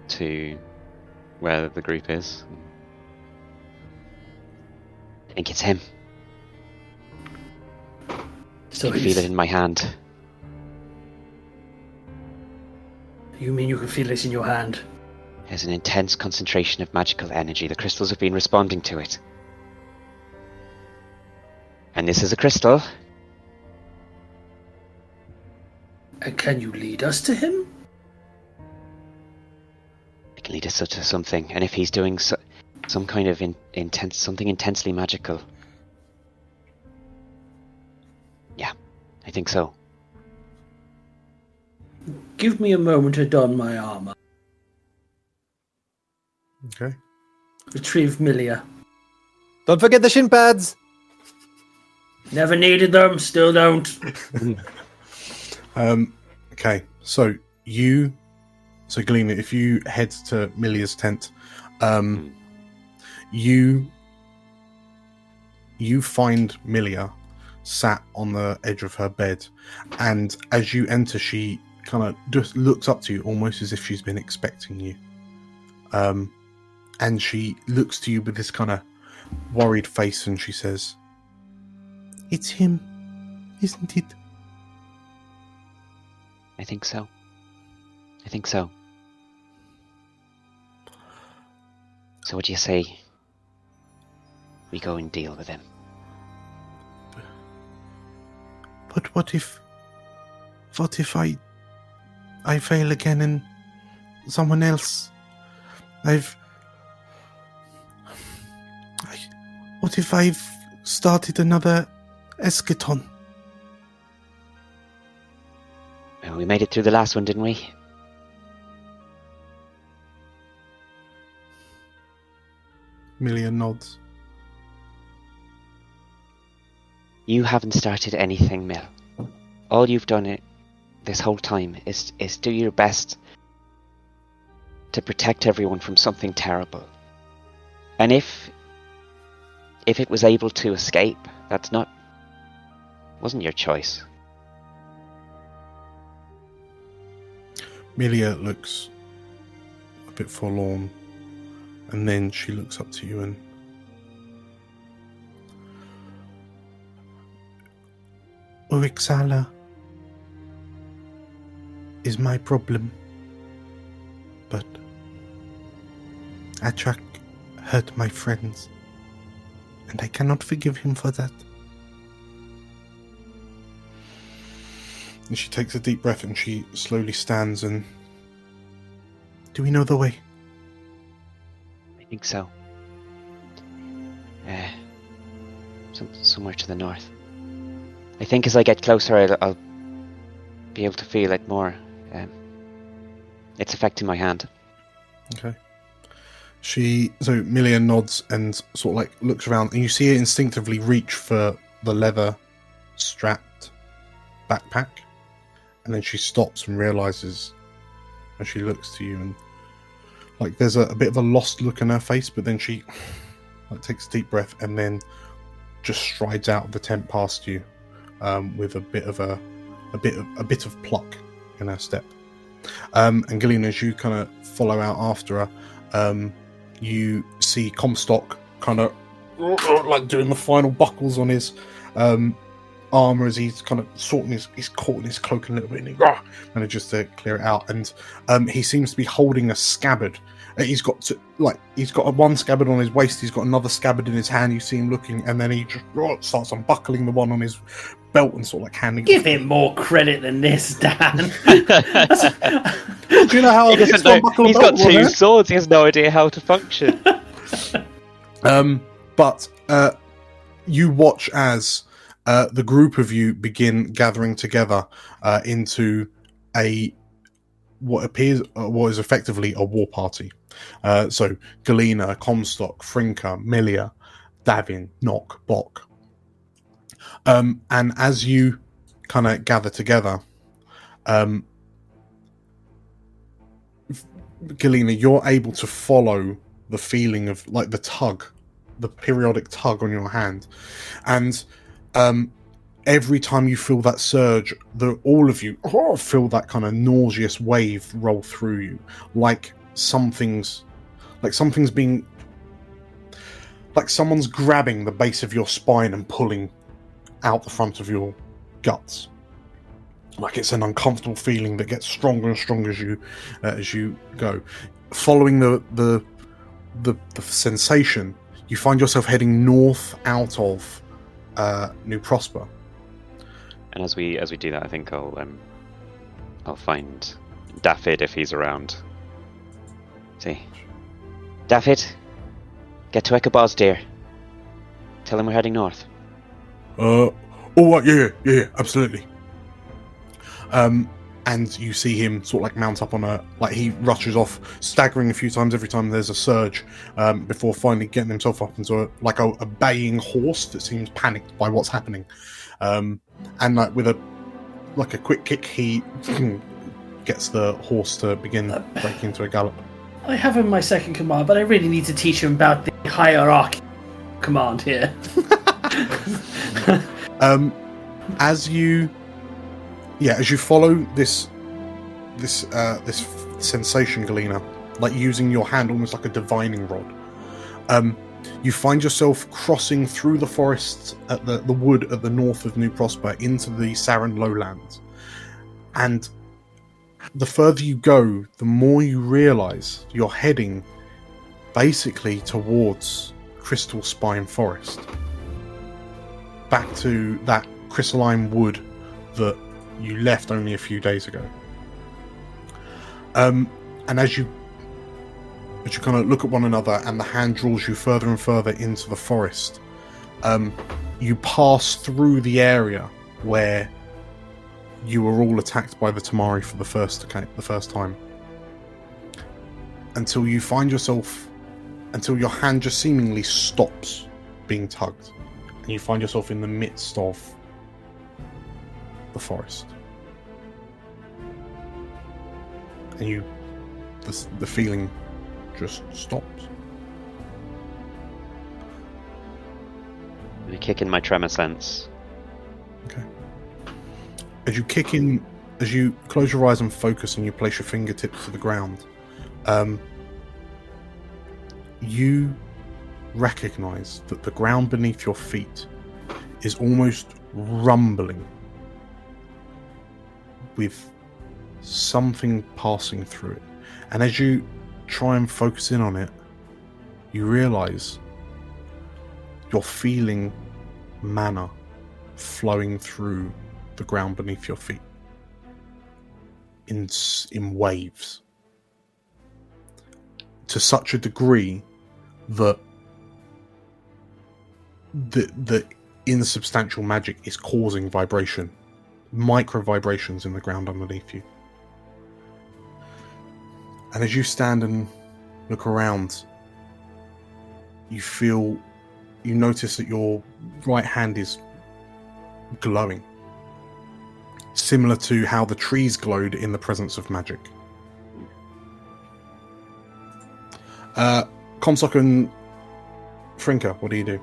to where the group is. I think it's him. can feel it in my hand. You mean you can feel it in your hand? There's an intense concentration of magical energy. The crystals have been responding to it. And this is a crystal. And can you lead us to him? It can lead us to something. And if he's doing some kind of something intensely magical. Yeah, I think so. Give me a moment to don my armor. Okay. Retrieve Milia. Don't forget the shin pads. Never needed them, still don't. Okay, so Galena, if you head to Milia's tent, you find Milia sat on the edge of her bed, and as you enter, she kind of just looks up to you, almost as if she's been expecting you. And she looks to you with this kind of worried face, and she says, "It's him, isn't it?" I think so. I think so. So what do you say we go and deal with him? But what if I fail again and someone else? What if I've started another eschaton? Well, we made it through the last one, didn't we? Milia nods. You haven't started anything, Mill. All you've done this whole time is do your best to protect everyone from something terrible. And if it was able to escape, wasn't your choice. Milia looks a bit forlorn, and then she looks up to you and Urixala is my problem, but Atrak hurt my friends, and I cannot forgive him for that. And she takes a deep breath and she slowly stands and... Do we know the way? I think so. Somewhere to the north. I think as I get closer, I'll be able to feel it more. It's affecting my hand. Okay. So Milia nods and sort of like looks around, and you see her instinctively reach for the leather strapped backpack, and then she stops and realizes, and she looks to you, and like there's a bit of a lost look in her face, but then she like takes a deep breath and then just strides out of the tent past you, with a bit of pluck in her step. And Gillian, as you kind of follow out after her, you see Comstock kind of like doing the final buckles on his armor as he's kind of sorting he's caught in his cloak a little bit, and he manages to clear it out, and he seems to be holding a scabbard. He's got one scabbard on his waist, he's got another scabbard in his hand. You see him looking, and then he just starts unbuckling the one on his belt and sort of like handing. Give him more credit than this, Dan. Do you know how He's got two swords. He has no idea how to function. But you watch as the group of you begin gathering together into what is effectively a war party. So Galena, Comstock, Frinka, Milia, Davin, Nock, Bok. And as you kind of gather together, Galena, you're able to follow the feeling of like the periodic tug on your hand, and every time you feel that surge, all of you feel that kind of nauseous wave roll through you, like someone's grabbing the base of your spine and pulling out the front of your guts. Like it's an uncomfortable feeling that gets stronger and stronger as you go. Following the sensation, you find yourself heading north out of New Prosper. And as we do that, I think I'll find Daffyd if he's around. See, Daffyd, get to Eka Bhozdhir. Tell him we're heading north. Oh, yeah, absolutely. And you see him sort of like mount up on he rushes off, staggering a few times every time there's a surge, before finally getting himself up into a baying horse that seems panicked by what's happening. And like with a quick kick, he gets the horse to begin breaking into a gallop. I have him my second command, but I really need to teach him about the hierarchy command here. As you follow this sensation, Galena, like using your hand almost like a divining rod, you find yourself crossing through the forests at the wood at the north of New Prosper into the Saran lowlands. And the further you go, the more you realise you're heading basically towards Crystal Spine Forest. Back to that crystalline wood that you left only a few days ago. And as you kind of look at one another and the hand draws you further and further into the forest, you pass through the area where you were all attacked by the Tamari for the first time, until you find yourself, until your hand just seemingly stops being tugged, and you find yourself in the midst of the forest. And the feeling just stops. I'm gonna kick in my tremor sense. Okay. As you close your eyes and focus and you place your fingertips to the ground, you recognize that the ground beneath your feet is almost rumbling with something passing through it. And as you try and focus in on it, you realize you're feeling mana flowing through the ground beneath your feet in waves, to such a degree that the insubstantial magic is causing vibration, micro vibrations in the ground underneath you. And as you stand and look around, you notice that your right hand is glowing, similar to how the trees glowed in the presence of magic. Comstock and Frinker, what do you do?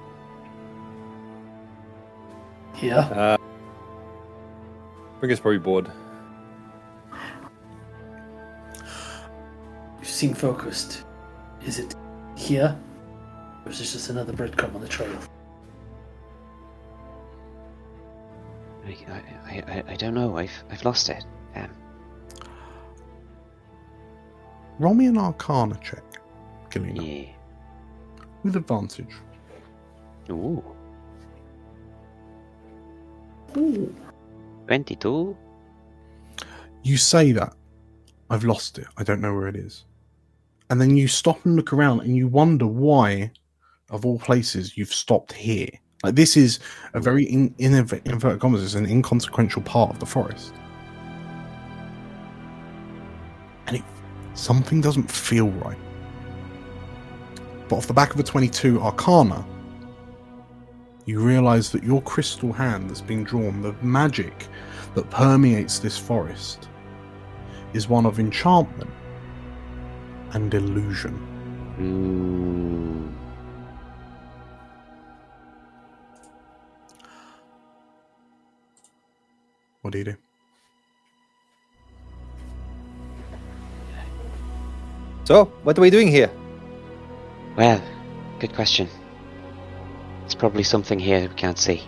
Yeah. Frinker's probably bored. You seem focused. Is it here? Or is this just another breadcrumb on the trail? I don't know. I've lost it. Roll me an Arcana check, Galena. Yeah. With advantage. Ooh. 22. You say that. I've lost it. I don't know where it is. And then you stop and look around and you wonder why, of all places, you've stopped here. Like, this is a very, in inverted commas, it's an inconsequential part of the forest. And something doesn't feel right. But off the back of a 22 Arcana, you realise that your crystal hand that's been drawn, the magic that permeates this forest, is one of enchantment and illusion. Ooh. What do you do? So, what are we doing here? Well, good question. There's probably something here we can't see.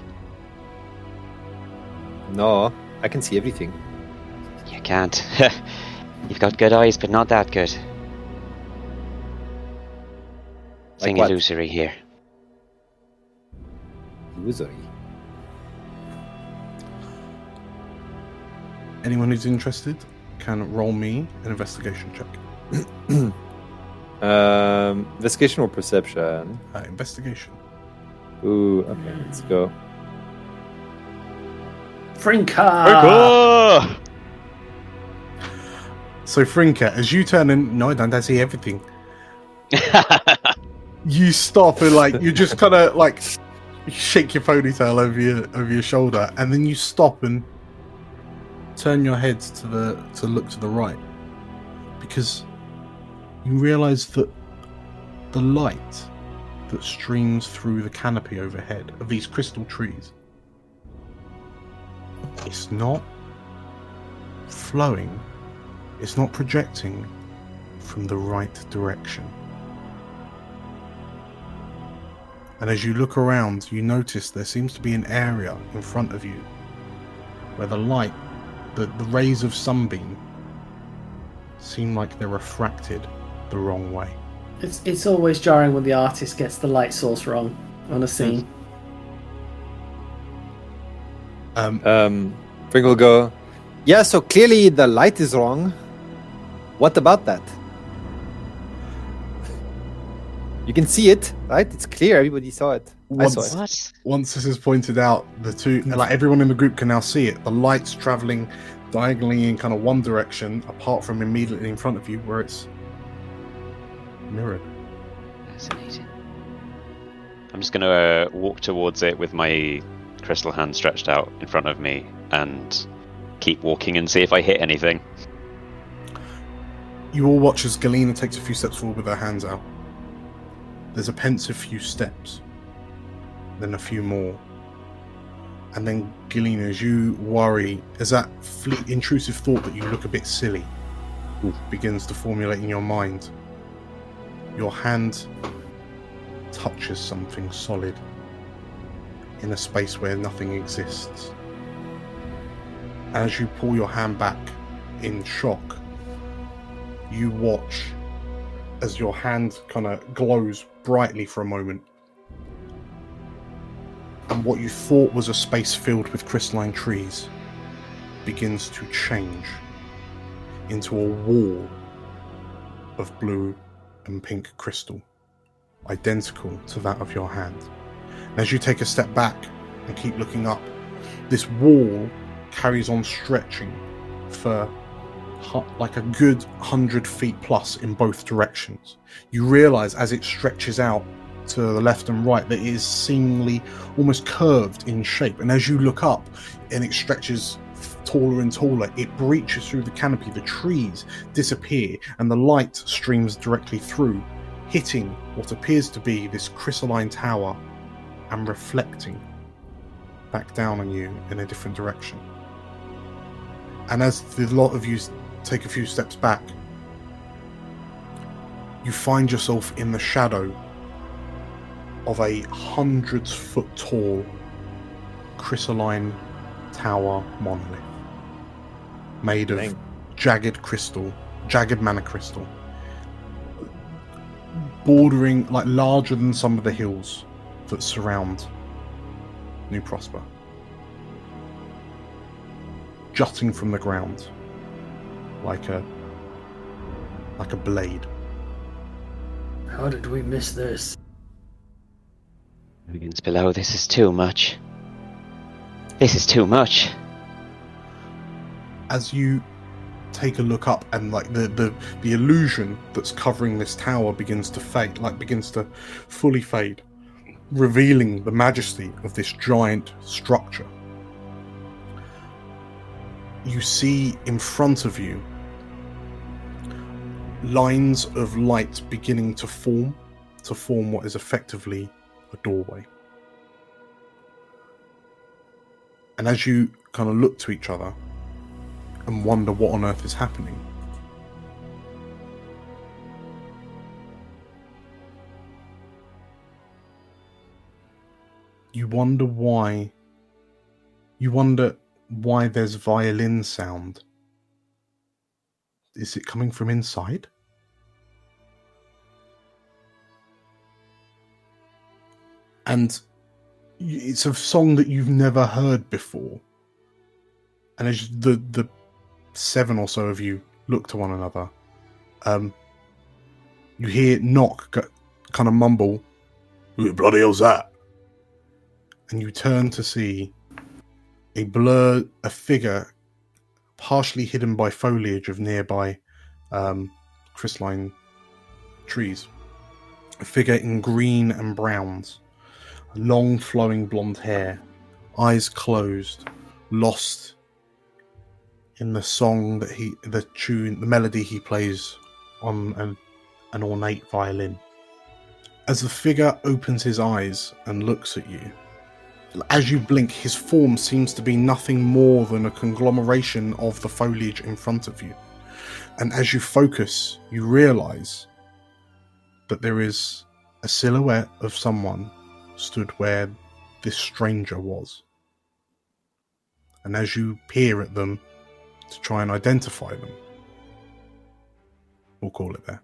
No, I can see everything. You can't. You've got good eyes, but not that good. Like Thing what? illusory here. Illusory. Anyone who's interested can roll me an investigation check. Investigation or perception? Investigation. Ooh, okay, let's go. Frinka! Oh! So, Frinka, as you turn in, no, I don't. I see everything. You stop and like you just kind of like shake your ponytail over your shoulder, and then you stop and turn your head to look to the right, because you realise that the light that streams through the canopy overhead of these crystal trees, it's not flowing, it's not projecting from the right direction. And as you look around, you notice there seems to be an area in front of you where the light, the rays of sunbeam, seem like they're refracted the wrong way. It's always jarring when the artist gets the light source wrong on a scene. Fring will go, yeah, so clearly the light is wrong. What about that? You can see it, right? It's clear. Everybody saw it. I saw it. What? Once this is pointed out, the two, like everyone in the group can now see it. The light's traveling diagonally in kind of one direction, apart from immediately in front of you, where it's mirrored. Fascinating. I'm just gonna walk towards it with my crystal hand stretched out in front of me and keep walking and see if I hit anything. You all watch as Galena takes a few steps forward with her hands out. There's a pensive few steps, then a few more. And then, Galena, as you worry, as that intrusive thought that you look a bit silly begins to formulate in your mind, your hand touches something solid in a space where nothing exists. And as you pull your hand back in shock, you watch as your hand kind of glows brightly for a moment, and what you thought was a space filled with crystalline trees begins to change into a wall of blue and pink crystal, identical to that of your hand. And as you take a step back and keep looking up, this wall carries on stretching for like a good 100 feet plus in both directions. You realize as it stretches out to the left and right that it is seemingly almost curved in shape, and as you look up and it stretches taller and taller, it breaches through the canopy, the trees disappear, and the light streams directly through, hitting what appears to be this crystalline tower and reflecting back down on you in a different direction. And as the lot of you take a few steps back, you find yourself in the shadow of a 100-foot tall crystalline tower monolith made of jagged mana crystal, bordering, like, larger than some of the hills that surround New Prosper, jutting from the ground like a blade. How did we miss this? Evidence below, this is too much. This is too much. As you take a look up, and like the illusion that's covering this tower begins to fade, begins to fully fade, revealing the majesty of this giant structure. You see in front of you lines of light beginning to form what is effectively a doorway. And as you kind of look to each other and wonder what on earth is happening, you wonder why there's violin sound. Is it coming from inside? And it's a song that you've never heard before. And as the 7 or so of you look to one another, you hear Knock kind of mumble, "Who the bloody hell's that?" And you turn to see a figure partially hidden by foliage of nearby crystalline trees. A figure in green and browns, long flowing blonde hair, eyes closed, lost in the song that the melody he plays on an ornate violin. As the figure opens his eyes and looks at you, as you blink, his form seems to be nothing more than a conglomeration of the foliage in front of you. And as you focus, you realize that there is a silhouette of someone stood where this stranger was. And as you peer at them to try and identify them, we'll call it there.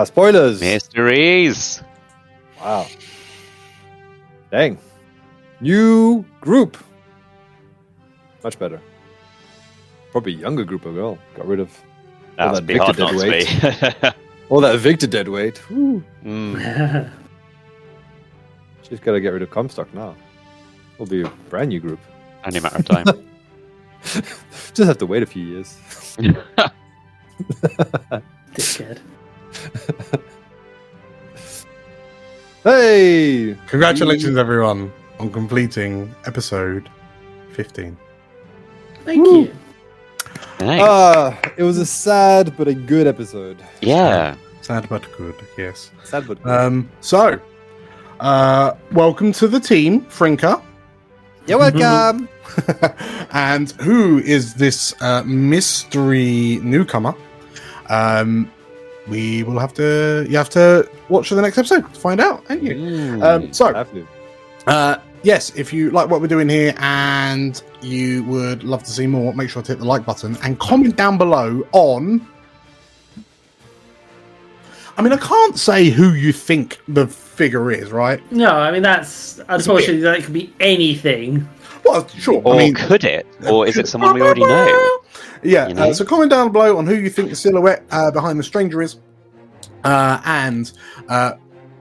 Spoilers. Mysteries. Wow. Dang. New group. Much better. Probably younger group as well. Got rid of all That'd that be Victor hard dead not weight. to be. All that Victor dead weight. Whew. Mm. She's got to get rid of Comstock now. We'll be a brand new group. Only a matter of time. Just have to wait a few years. Dickhead. Hey! Congratulations, everyone, on completing episode 15. Thank Woo. you. Thanks. It was a sad but a good episode. Yeah. Sad but good, yes. Sad but good. So, welcome to the team, Frinka. You're welcome! And who is this mystery newcomer? You have to watch the next episode to find out, ain't you? Have to. Yes, if you like what we're doing here and you would love to see more, make sure to hit the like button and comment down below on... I mean, I can't say who you think the figure is, right? No, I mean, that's... Unfortunately, that could be anything. Well, sure. Or I mean, could it? Or is it someone we already know? Yeah, You know? so comment down below on who you think the silhouette behind the stranger is. And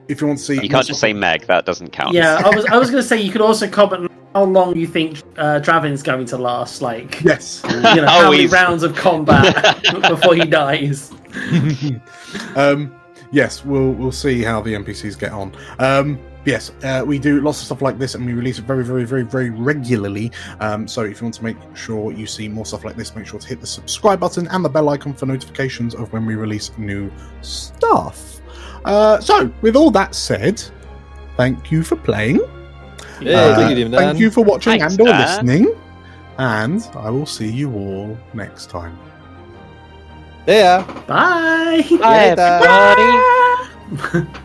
if you want to see... You can't just say Meg, that doesn't count. Yeah, I was going to say you could also comment how long you think Draven's going to last. Like, Yes. you know, how many he's- rounds of combat before he dies. Yes, we'll see how the NPCs get on. Yes, we do lots of stuff like this, and we release it very, very, very, very regularly. So if you want to make sure you see more stuff like this, make sure to hit the subscribe button and the bell icon for notifications of when we release new stuff. So, with all that said, thank you for playing. Yeah, thank you, Dan. Thank you for watching Thanks, and or Dan. listening. And I will see you all next time. Yeah. Bye! Bye, Later. everybody.